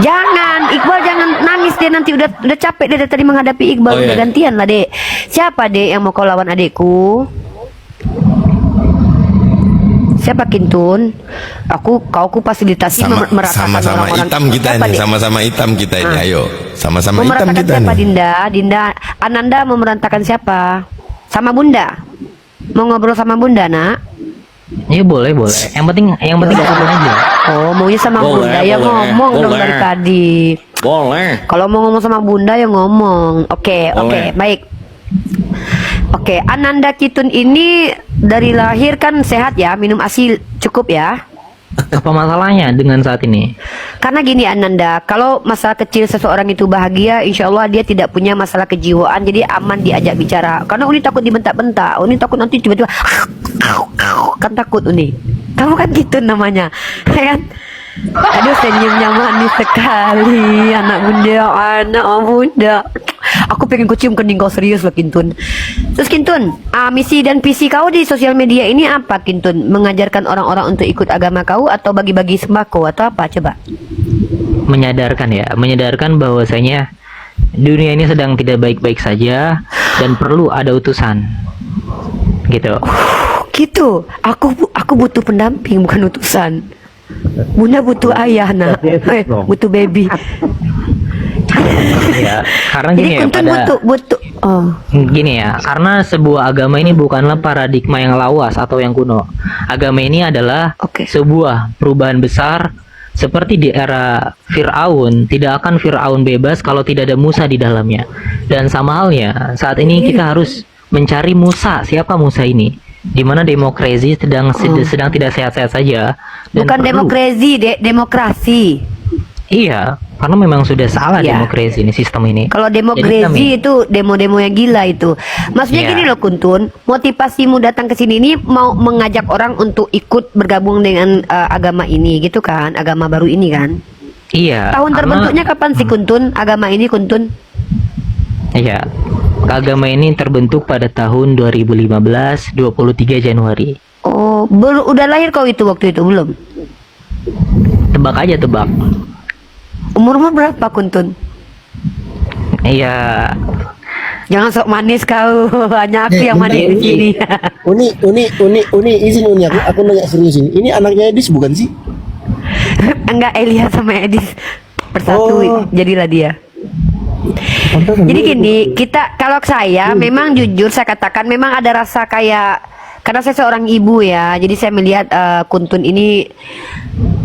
Jangan, Iqbal jangan nangis deh, nanti udah capek dia dari tadi menghadapi Iqbal. Oh, iya. Udah gantian lah, Dek. Siapa, Dek, yang mau kau lawan adekku? Siapa, Kintun? Kau fasilitasi meratakan Sama-sama orang-orang. hitam kita Siapa, ini, Dek? sama-sama hitam kita ini. Ayo, sama-sama hitam Memeratakan kita siapa, nih. Dinda? Ananda memeratakan siapa? Sama Bunda? Mau ngobrol sama Bunda, Nak? Iya boleh. Yang penting datang aja. Oh, maunya sama Boleh, Bunda ya, boleh, ngomong dong boleh. dari tadi. Boleh. Kalau mau ngomong sama Bunda ya ngomong. Oke, Boleh. baik. Oke, Ananda Kitun ini dari lahir kan sehat ya, minum ASI cukup ya. Apa masalahnya dengan saat ini? Karena gini Ananda, kalau masalah kecil seseorang itu bahagia, insya Allah dia tidak punya masalah kejiwaan, jadi aman diajak bicara. Karena Uni takut dibentak-bentak, Uni takut nanti tiba-tiba kan takut Uni. Kamu kan gitu namanya, ya kan? Aduh senyumnya manis sekali, anak bunda. Aku pengen ku cium kening kau, serius loh Kintun. Terus Kintun, misi dan visi kau di sosial media ini apa Kintun? Mengajarkan orang-orang untuk ikut agama kau atau bagi-bagi sembako atau apa coba? Menyadarkan bahwasanya dunia ini sedang tidak baik-baik saja dan perlu ada utusan. Gitu. Gitu. Aku butuh pendamping bukan utusan. Bunda butuh ayah nak, butuh baby. Ya, karena Jadi gini ya, Kintun butuh. Oh. Gini ya, karena sebuah agama ini bukanlah paradigma yang lawas atau yang kuno. Agama ini adalah Oke. sebuah perubahan besar. Seperti di era Fir'aun, tidak akan Fir'aun bebas kalau tidak ada Musa di dalamnya. Dan sama halnya, saat ini kita harus mencari Musa. Siapa Musa ini? Di mana demokrasi sedang tidak sehat-sehat saja. Dan Bukan perlu- demokrasi. Iya, karena memang sudah salah Iya. demokrasi ini, sistem ini. Kalau Jadi demokrasi kami- itu demo-demo yang gila itu. Maksudnya Iya. gini loh Kuntun, motivasimu datang ke sini ini mau mengajak orang untuk ikut bergabung dengan agama ini gitu kan, agama baru ini kan. Iya. Tahun karena- terbentuknya kapan sih Kuntun? Agama ini Kuntun? Iya. Agama ini terbentuk pada tahun 2015, 23 Januari. Oh, udah lahir kau itu waktu itu belum? Tebak aja, tebak. Umurmu berapa Kuntun? Iya. Jangan sok manis kau, hanya aku yang manis di sini. Uni, izin Uni, aku nanya serius ini. Ini anaknya Edis bukan sih? Enggak, Elia sama Edis bersatu Oh. jadilah dia. Jadi gini, kalau saya memang jujur saya katakan memang ada rasa kayak, karena saya seorang ibu ya, jadi saya melihat Kuntun ini,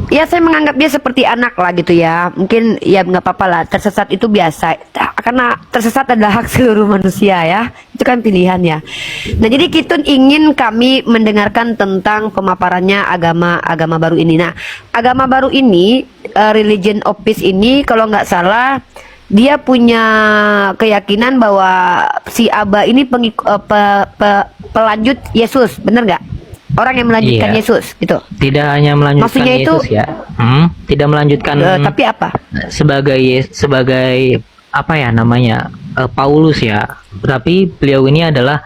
ya saya menganggap dia seperti anak lah gitu ya. Mungkin ya nggak apa-apa lah, tersesat itu biasa, karena tersesat adalah hak seluruh manusia ya, itu kan pilihan ya. Nah jadi Kitun ingin kami mendengarkan tentang pemaparannya agama baru ini. Nah agama baru ini, religion of peace ini kalau nggak salah dia punya keyakinan bahwa si Aba ini pelanjut Yesus, bener nggak? Orang yang melanjutkan Iya. Yesus, gitu. Tidak hanya melanjutkan Maksudnya itu- Yesus ya. Tidak melanjutkan Tapi apa? sebagai apa ya namanya? Paulus ya. Tapi beliau ini adalah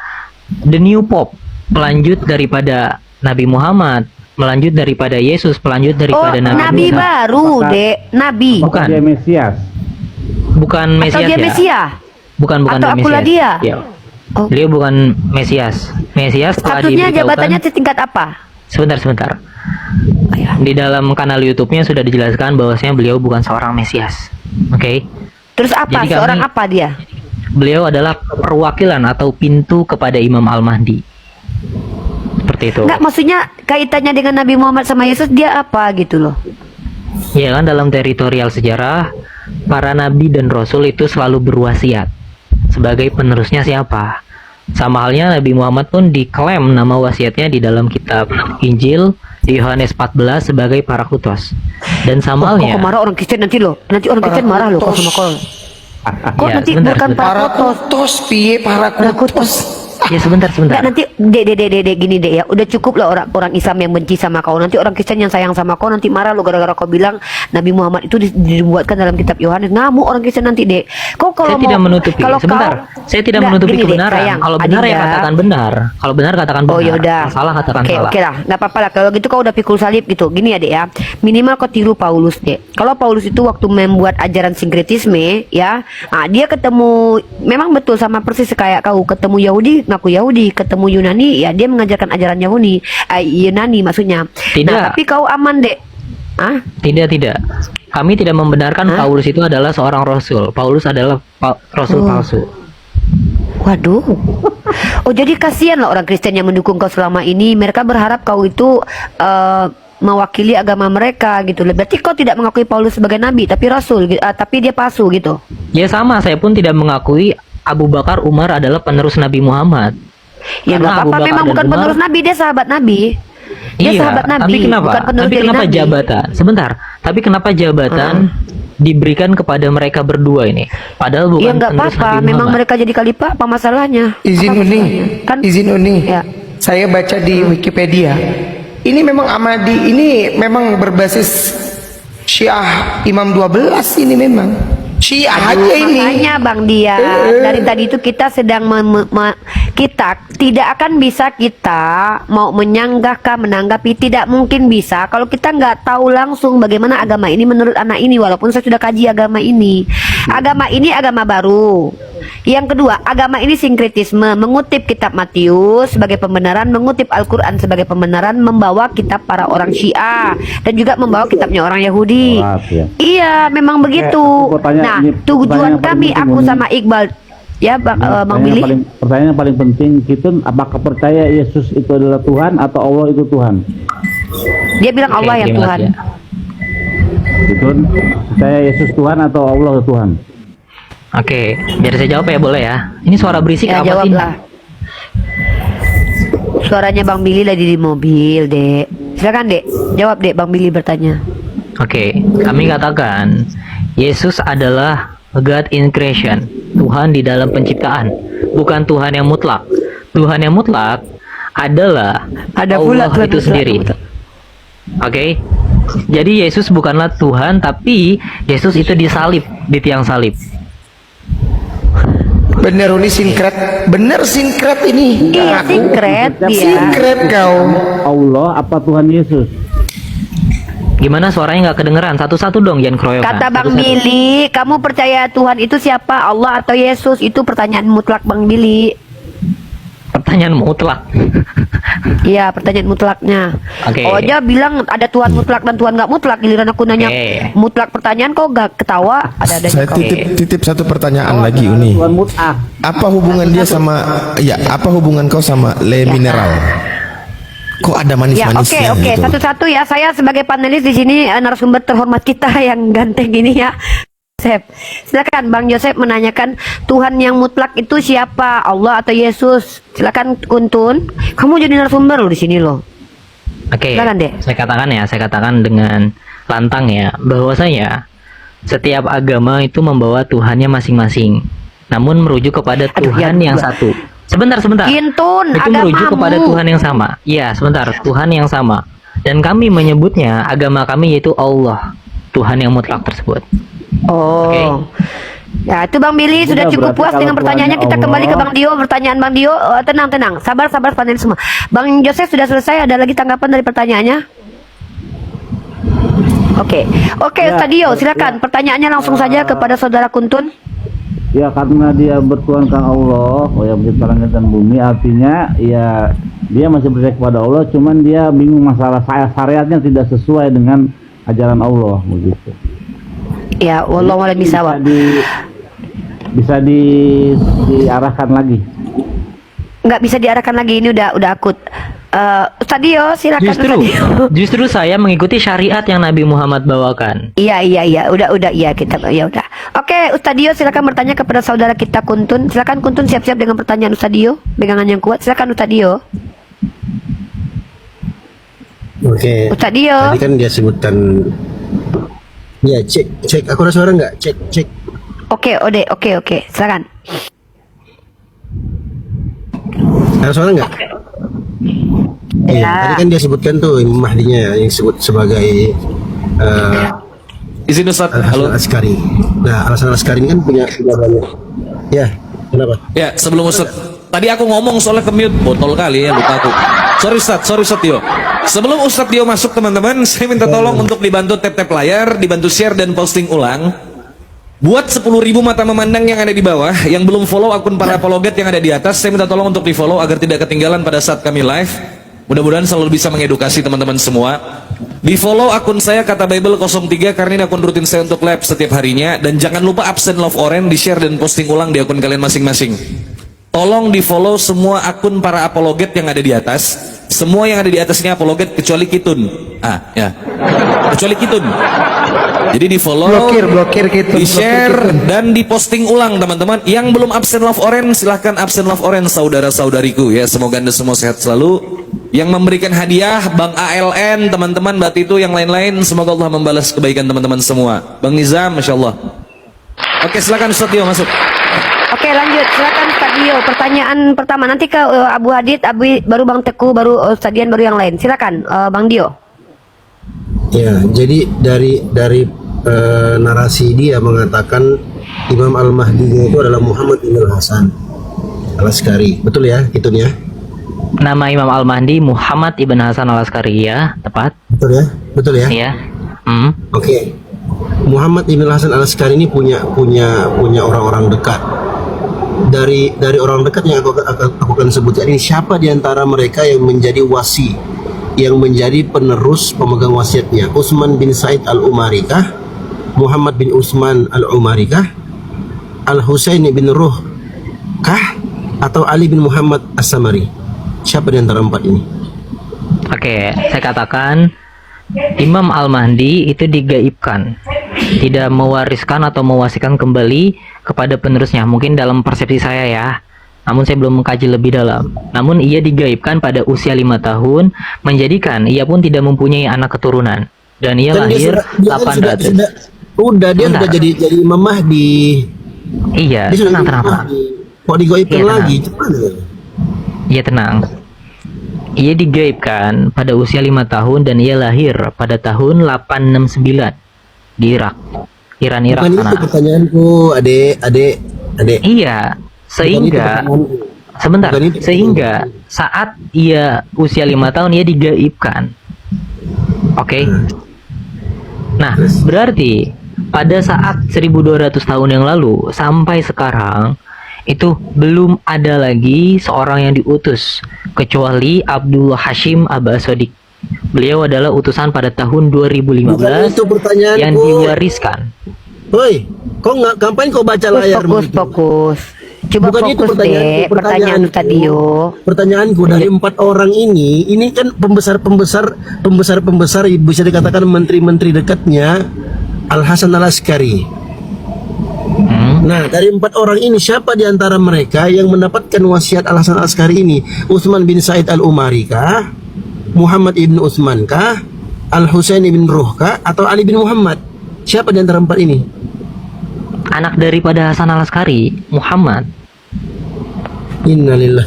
the new pope, pelanjut daripada Nabi Muhammad, melanjut daripada Yesus, pelanjut Oh, daripada nabi Musa. baru, Dek, nabi. Bukan. Dia Mesias. Bukan Atau Mesias dia ya. Mesia? Bukan Atau akulah Mesias. dia? Ya. Oh. Beliau bukan Mesias. Mesias telah Statusnya diberitahukan. jabatannya setingkat apa? Sebentar. Di dalam kanal YouTube-nya sudah dijelaskan bahwasanya beliau bukan seorang Mesias. Oke. Terus apa? Jadi Seorang kami- apa dia? Beliau adalah perwakilan atau pintu kepada Imam Al-Mahdi. Seperti itu. Enggak, maksudnya kaitannya dengan Nabi Muhammad sama Yesus dia apa gitu loh. Ya kan, dalam teritorial sejarah para nabi dan rasul itu selalu berwasiat sebagai penerusnya siapa. Sama halnya Nabi Muhammad pun diklaim nama wasiatnya di dalam kitab Injil di Yohanes 14 sebagai Parakletos. Dan sama halnya. Kok marah orang Kristen nanti loh. Nanti orang Kristen marah loh kalau sama kau. Kok Ya, nanti sebentar, bukan sebentar. Parakotos? Parakutos, piye parakutos? Ya sebentar. Nggak, nanti dek gini dek ya, udah cukup lah orang Islam yang benci sama kau, nanti orang Kristen yang sayang sama kau nanti marah lo gara-gara kau bilang Nabi Muhammad itu dibuatkan dalam kitab Yohanes. Ngamuk orang Kristen nanti dek. Kau kalau Saya tidak menutupi. kalau Sebentar. Saya tidak Nggak, menutupi gini, Dek, kebenaran. sayang, Kalau benar ya Adinda. katakan benar. Kalau benar katakan benar. Oh yaudah. Kalau salah katakan Oke, salah. oke lah, nggak apa-apa lah. Kalau gitu kau udah pikul salib gitu. Gini ya dek ya, minimal kau tiru Paulus dek. Kalau Paulus itu waktu membuat ajaran sinkretisme ya, dia ketemu memang betul sama persis kayak kau, ketemu Yahudi ngaku Yahudi, ketemu Yunani ya dia mengajarkan ajaran Yunani maksudnya. Tidak. Nah, tapi kau aman dek. Hah? Tidak. Kami tidak membenarkan Paulus itu adalah seorang rasul. Paulus adalah rasul palsu. Waduh. Oh jadi kasihan lah orang Kristen yang mendukung kau selama ini. Mereka berharap kau itu mewakili agama mereka gitu. Berarti kau tidak mengakui Paulus sebagai nabi, tapi rasul, tapi dia palsu gitu. Ya sama, saya pun tidak mengakui Abu Bakar Umar adalah penerus Nabi Muhammad. Ya Karena nggak Abu apa-apa, Bakar memang dan bukan Umar- penerus nabi, dia sahabat nabi. Dia Iya, sahabat nabi, tapi kenapa? bukan penerus Tapi dari kenapa nabi. jabatan? Sebentar. Tapi kenapa jabatan diberikan kepada mereka berdua ini? Padahal bukan Ya nggak penerus apa-apa, Nabi memang Muhammad. mereka jadi khalifah, apa masalahnya? Izin Apa Uni, masalahnya? Kan? izin Uni. Ya. Saya baca di Wikipedia. Ini memang Ahmadi, ini memang berbasis Syiah Imam 12 ini memang. Syiah aja ini. Makanya Bang Dia, dari tadi itu kita sedang kita tidak akan bisa kita mau menyanggahkah menanggapi, tidak mungkin bisa kalau kita nggak tahu langsung bagaimana agama ini menurut anak ini. Walaupun saya sudah kaji agama ini agama baru. Yang kedua, agama ini sinkretisme, mengutip kitab Matius sebagai pembenaran, mengutip Al-Quran sebagai pembenaran, membawa kitab para orang Syiah dan juga membawa kitabnya orang Yahudi. Berat, ya. Iya, memang begitu. aku tanya, Nah, ini tujuan pertanyaan kami paling penting, aku Uni. sama Iqbal ya Bang Billy. Pertanyaan yang paling penting, kita apakah percaya Yesus itu adalah Tuhan atau Allah itu Tuhan? Dia bilang Allah Oke, yang terima Tuhan. kasih ya. Gitu, percaya Yesus Tuhan atau Allah itu Tuhan? Oke, biar saya jawab ya, boleh ya? Ini suara berisik Ya apa sih? jawablah. Suaranya Bang Billy lagi di mobil, Dek. Silakan, Dek. Jawab, Dek. Bang Billy bertanya. Oke, kami katakan Yesus adalah God in creation, Tuhan di dalam penciptaan, bukan Tuhan yang mutlak. Tuhan yang mutlak adalah Ada pula Allah Tuhan itu mutlak. sendiri. Oke, jadi Yesus bukanlah Tuhan, tapi Yesus itu disalib di tiang salib. Bener Uni sinkret. Bener sinkret ini. Iya, secret dia. Sinkret kau. Allah apa Tuhan Yesus? Gimana suaranya nggak kedengeran? Satu-satu dong, jangan keroyokan. Kata Bang Satu-satu. Billy, kamu percaya Tuhan itu siapa? Allah atau Yesus? Itu pertanyaan mutlak Bang Billy. Pertanyaan mutlak. Iya, pertanyaan mutlaknya. Oke. Oh, dia bilang ada Tuhan mutlak dan Tuhan nggak mutlak. Giliran aku nanya Oke. mutlak pertanyaan kok gak ketawa. Ada Saya kau. titip satu pertanyaan lagi Uni. Tuhan mutlak. Apa hubungan dia sama apa hubungan kau sama le mineral? Kok ada Ya, manis-manisnya oke, gitu? satu-satu ya. Saya sebagai panelis di sini narasumber terhormat kita yang ganteng ini ya. Joseph. Silakan Bang Joseph menanyakan Tuhan yang mutlak itu siapa? Allah atau Yesus? Silakan Kuntun. Kamu jadi narasumber loh di sini loh. Oke, Silakan, Dek. saya katakan dengan lantang ya, bahwasanya setiap agama itu membawa Tuhannya masing-masing, namun merujuk kepada Aduh, Tuhan ya, yang gua- satu. Sebentar. Gintun, Itu merujuk agamamu. kepada Tuhan yang sama. Iya, sebentar, Tuhan yang sama. Dan kami menyebutnya, agama kami yaitu Allah, Tuhan yang mutlak tersebut. Oh. Oke. Ya, itu Bang Billy sudah Udah, cukup berarti puas kalau dengan pertanyaannya. Kita Tuhannya kembali ke Allah- Bang Dio. Pertanyaan Bang Dio, tenang. Sabar panel semua. Bang Joseph sudah selesai. Ada lagi tanggapan dari pertanyaannya? Oke, Ya, Ustaz Dio, silakan. Pertanyaannya langsung saja kepada Saudara Kuntun. Ya karena dia bertuhankan Allah, yang mencipta langit dan bumi, artinya ya dia masih percaya kepada Allah, cuman dia bingung masalah syariatnya tidak sesuai dengan ajaran Allah begitu. Ya, wallahu a'lam bishawab. Bisa diarahkan lagi. Nggak bisa diarahkan lagi, ini udah akut. Ustaz Dio, silakan Ustaz Dio. Justru saya mengikuti syariat yang Nabi Muhammad bawakan. Iya, udah kita ya udah. Oke, Ustaz Dio silakan bertanya kepada saudara kita Kuntun. Silakan Kuntun siap-siap dengan pertanyaan Ustaz Dio, pegangan yang kuat. Silakan Ustaz Dio. Oke. Ustaz Dio. Tadi kan dia sebutkan. Ya, cek. Aku ada suara nggak? Cek. Oke. Silakan. Ada suara nggak? Iya. Tadi kan dia sebutkan tuh Imam Mahdinya yang disebut sebagai Izin Ustaz. Al-Hasan Halo. Al-Askari. Nah, Al-Hasan Al-Askari ini kan punya banyak. Ya, kenapa? Ya, sebelum Ustaz. Tadi aku ngomong soalnya ke mute, botol kali ya, lupa aku. Sorry Ustaz Tio. Sebelum Ustaz Tio masuk teman-teman, saya minta tolong untuk dibantu tap-tap layar, dibantu share dan posting ulang. Buat 10.000 mata memandang yang ada di bawah, yang belum follow akun para apologet yang ada di atas, saya minta tolong untuk di follow agar tidak ketinggalan pada saat kami live. Mudah-mudahan selalu bisa mengedukasi teman-teman semua. Di follow akun saya kata Bible 03 karena ini akun rutin saya untuk live setiap harinya. Dan jangan lupa absen love orange, di share dan posting ulang di akun kalian masing-masing. Tolong di follow semua akun para apologet yang ada di atas. Semua yang ada di atas ini apologet kecuali Kitun. Kecuali Kitun. Jadi di follow, blokir Kitun, di share dan di posting ulang teman-teman. Yang belum absen love orange silahkan absen love orange saudara-saudariku ya. Semoga Anda semua sehat selalu. Yang memberikan hadiah Bang ALN, teman-teman Mbak Titu, yang lain-lain, semoga Allah membalas kebaikan teman-teman semua. Bang Nizam, Masya Allah. Oke, silakan Ustaz Tio masuk. Oke, lanjut. Silakan Ustaz Dio. Pertanyaan pertama nanti ke Abu Hadid, baru Bang Teguh, baru Ustaz Dian, baru yang lain. Silakan Bang Dio. Ya, jadi dari narasi dia mengatakan Imam Al-Mahdi itu adalah Muhammad bin Hasan Al-Askari. Betul ya, itu ya? Nama Imam Al-Mahdi Muhammad ibn Hasan Al-Askari, ya, tepat. Betul ya? Betul ya? Iya. Oke. Muhammad ibn Hasan Al-Askari ini punya orang-orang dekat. Dari orang dekat yang aku akan sebutkan ini, siapa di antara mereka yang menjadi wasi, yang menjadi penerus pemegang wasiatnya? Utsman bin Said Al-Umari kah? Muhammad bin Utsman Al-Umari kah? Al-Husain bin Ruh kah? Atau Ali bin Muhammad As-Samari? Siapa di antara empat ini? Oke, saya katakan Imam Al-Mahdi itu digaibkan, tidak mewariskan atau mewasikan kembali kepada penerusnya. Mungkin dalam persepsi saya ya, namun saya belum mengkaji lebih dalam. Namun ia digaibkan pada usia 5 tahun, menjadikan ia pun tidak mempunyai anak keturunan. Dan ia lahir 800. Dia sudah jadi Imam Mahdi. Iya, tenang. Kok digaibkan lagi? Cepat. Ia tenang. Ia digaibkan pada usia 5 tahun dan ia lahir pada tahun 869 di Irak. Irak Bukan sana. Itu pertanyaanku, adek. Iya, sehingga sehingga saat ia usia 5 tahun ia digaibkan. Oke. Nah, berarti pada saat 1200 tahun yang lalu sampai sekarang itu belum ada lagi seorang yang diutus kecuali Abdullah Hashim Abbas-Sodik. Beliau adalah utusan pada tahun 2015 yang diwariskan. Woi, kok nggak ngapain kau baca layar? Fokus. Coba bukan fokus itu pertanyaanku, deh, pertanyaan Tadio. Pertanyaanku dari 4 orang ini kan pembesar bisa dikatakan menteri-menteri dekatnya Al-Hasan Al-Askari. Nah, dari 4 orang ini siapa di antara mereka yang mendapatkan wasiat Al-Hasan Al-Askari ini? Utsman bin Said Al-Umari kah? Muhammad ibn Utsman kah? Al-Husain ibn Ruh kah? Atau Ali bin Muhammad? Siapa di antara 4 ini? Anak daripada Hasan Al-Askari, Muhammad. Innalillah.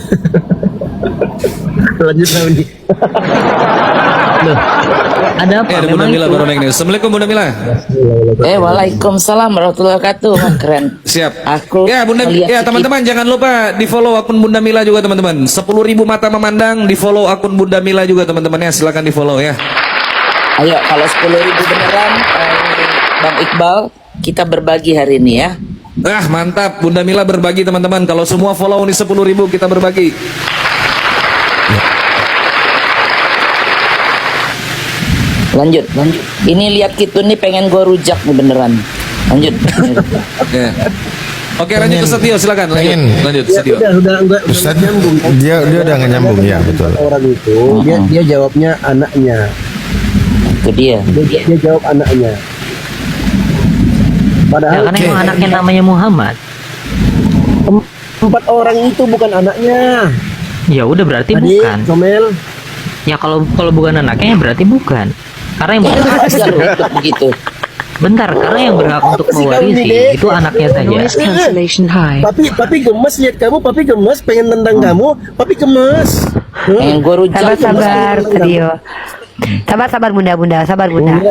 Lanjut lagi. Loh, ada apa? Ada Bunda Mila baru naik nih. Assalamualaikum Bunda Mila. Waalaikumsalam warahmatullahi wabarakatuh. Keren. Siap. Aku ya Bunda, ya teman-teman jangan lupa di follow akun Bunda Mila juga teman-teman. 10.000 mata memandang, di follow akun Bunda Mila juga teman-teman ya. Silakan di follow ya. Ayo kalau 10.000 beneran, Bang Iqbal, kita berbagi hari ini ya. Mantap, Bunda Mila berbagi teman-teman. Kalau semua follow nih 10.000 kita berbagi. Lanjut. Ini lihat Kitun nih pengen gue rujak nih beneran. Lanjut. Oke, lanjut Ustaz Tio, silakan. Lanjut Ustaz Tio. Ustaz nyambung. Dia udah nggak nyambung ya, betul. Orang itu dia jawabnya anaknya. Itu dia. Dia jawab anaknya. Padahal Ya, karena emang anaknya namanya Muhammad. 4 orang itu bukan anaknya. Ya udah berarti Tadi, bukan. Comel. Ya kalau bukan anaknya berarti bukan. Karena yang Begitu. Bentar, karena yang berhak untuk Apa sih kamu mewarisi nih, Dek? itu anaknya saja. Papi gemes lihat kamu, papi gemes pengen tendang kamu, papi gemes. Yang gue rujak. Sabar, Trio. Sabar bunda,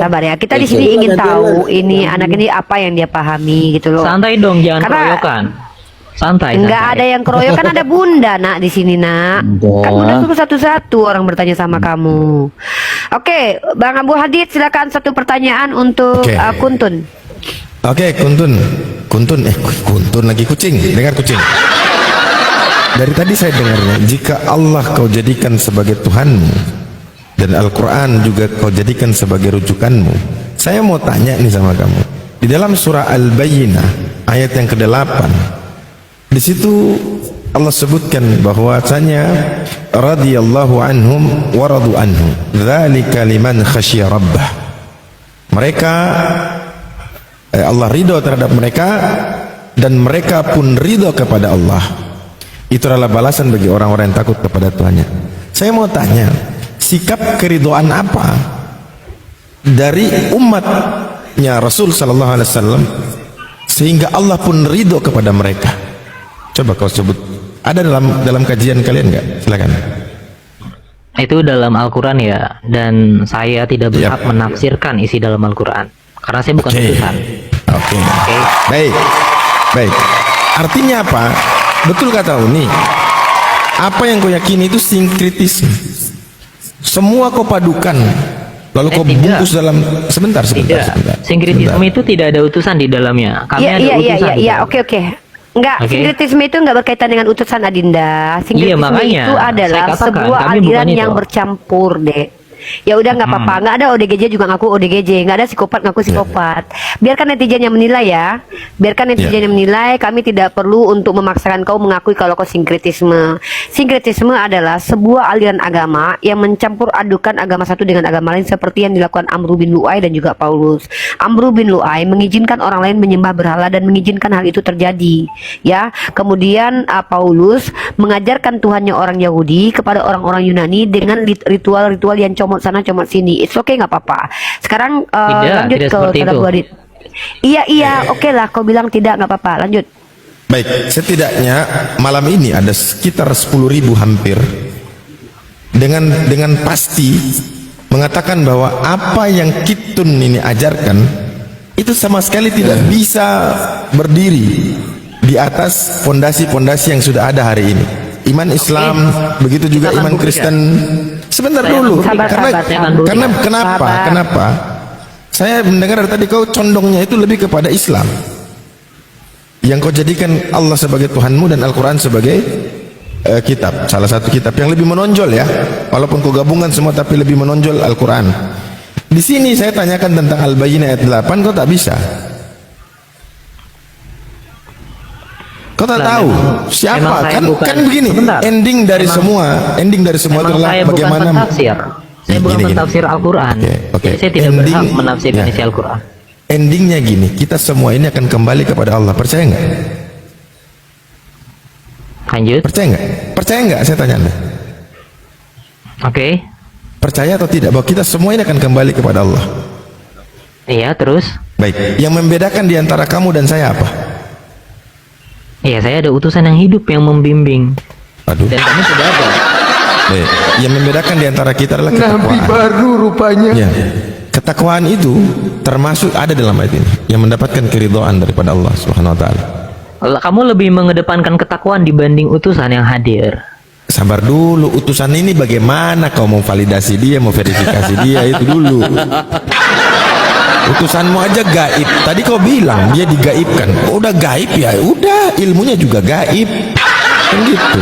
sabar ya. Kita di sini ingin tahu ini anak ini apa yang dia pahami gitu loh. Santai dong, jangan Karena- keroyokan. Santai. Enggak ada yang keroyokan, ada bunda nak di sini nak. Kan bunda suruh satu-satu orang bertanya sama kamu. Oke, Bang Abu Hadid silakan satu pertanyaan untuk Oke. Kuntun. Oke, Kuntun lagi kucing, dengar kucing. Dari tadi saya dengarnya, jika Allah kau jadikan sebagai Tuhanmu dan Al-Quran juga kau jadikan sebagai rujukanmu, saya mau tanya nih sama kamu. Di dalam surah Al-Bayyinah ayat yang ke-8, di situ Allah sebutkan bahwasanya radhiyallahu anhum wa radu anhu, dzalika liman khasyiya rabbah. Mereka Allah ridho terhadap mereka dan mereka pun ridho kepada Allah. Itu adalah balasan bagi orang-orang yang takut kepada Tuhannya. Saya mau tanya, sikap keridhaan apa dari umatnya Rasul sallallahu alaihi wasallam sehingga Allah pun ridho kepada mereka? Coba kau sebut. Ada dalam kajian kalian nggak? Silakan. Itu dalam Al-Quran ya, dan saya tidak berhak menafsirkan isi dalam Al-Quran karena saya bukan utusan. Oke. Baik. Artinya apa? Betul kata Uni. Apa yang kau yakini itu sinkritisme. Semua kau padukan, lalu kau tidak. bungkus dalam sebentar. Sinkritisme itu tidak ada utusan di dalamnya. Kami ada utusan. Iya, oke. Enggak, Oke. sinkretisme itu enggak berkaitan dengan utusan Adinda. Sinkretisme makanya itu adalah saya katakan, sebuah kami bukan aliran itu. yang bercampur, Dek. Ya udah nggak apa-apa, nggak ada ODGJ juga ngaku ODGJ, nggak ada psikopat ngaku psikopat. Biarkan netizen yang menilai ya, biarkan netizen yang menilai. Kami tidak perlu untuk memaksakan kau mengakui kalau kau sinkretisme. Sinkretisme adalah sebuah aliran agama yang mencampur adukan agama satu dengan agama lain seperti yang dilakukan Amru bin Lu'ay dan juga Paulus. Amru bin Lu'ay mengizinkan orang lain menyembah berhala dan mengizinkan hal itu terjadi. Ya, kemudian Paulus mengajarkan Tuhannya orang Yahudi kepada orang-orang Yunani dengan ritual-ritual yang comot sana comot sini. It's okay, nggak apa-apa. Sekarang lanjut tidak ke seperti Ustaz Abu itu. Hadid. Iya, oke lah. Kau bilang tidak, nggak apa-apa. Lanjut. Baik, setidaknya malam ini ada sekitar 10.000 hampir dengan pasti mengatakan bahwa apa yang Kitun ini ajarkan itu sama sekali tidak bisa berdiri di atas fondasi-fondasi yang sudah ada hari ini. Iman Islam, begitu juga Kita akan iman buktikan. Kristen. Sebentar dulu, Sabar, karena kenapa? Saya mendengar dari tadi kau condongnya itu lebih kepada Islam, yang kau jadikan Allah sebagai Tuhanmu dan Al-Quran sebagai kitab, salah satu kitab yang lebih menonjol ya. Walaupun kau gabungkan semua tapi lebih menonjol Al-Quran. Di sini saya tanyakan tentang Al-Bayyinah ayat 8, kau tak bisa. Kau tak tahu siapa kan begini. Ending dari semua itu adalah saya bagaimana bukan pentafsir. Saya bukan pentafsir Al-Quran. Oke. Saya tidak berhak menafsirkan isi Al-Quran. Endingnya gini, kita semua ini akan kembali kepada Allah. Percaya nggak? Lanjut. Percaya nggak? Saya tanya Anda. Oke. Percaya atau tidak bahwa kita semua ini akan kembali kepada Allah? Iya, terus? Baik. Yang membedakan di antara kamu dan saya apa? Iya, saya ada utusan yang hidup yang membimbing. Aduh. Dan kami sudah ada. Baik. Yang membedakan di antara kita adalah Nabi ketakwaan. baru rupanya. Ya. Ketakwaan itu termasuk ada dalam ayat ini yang mendapatkan keridhaan daripada Allah Subhanahu wa taala. Kamu lebih mengedepankan ketakwaan dibanding utusan yang hadir. Sabar dulu, utusan ini bagaimana kau mau validasi dia, mau verifikasi dia, itu dulu. Utusanmu aja gaib. Tadi kau bilang dia digaibkan. Oh, udah gaib ya, udah ilmunya juga gaib. Kan gitu.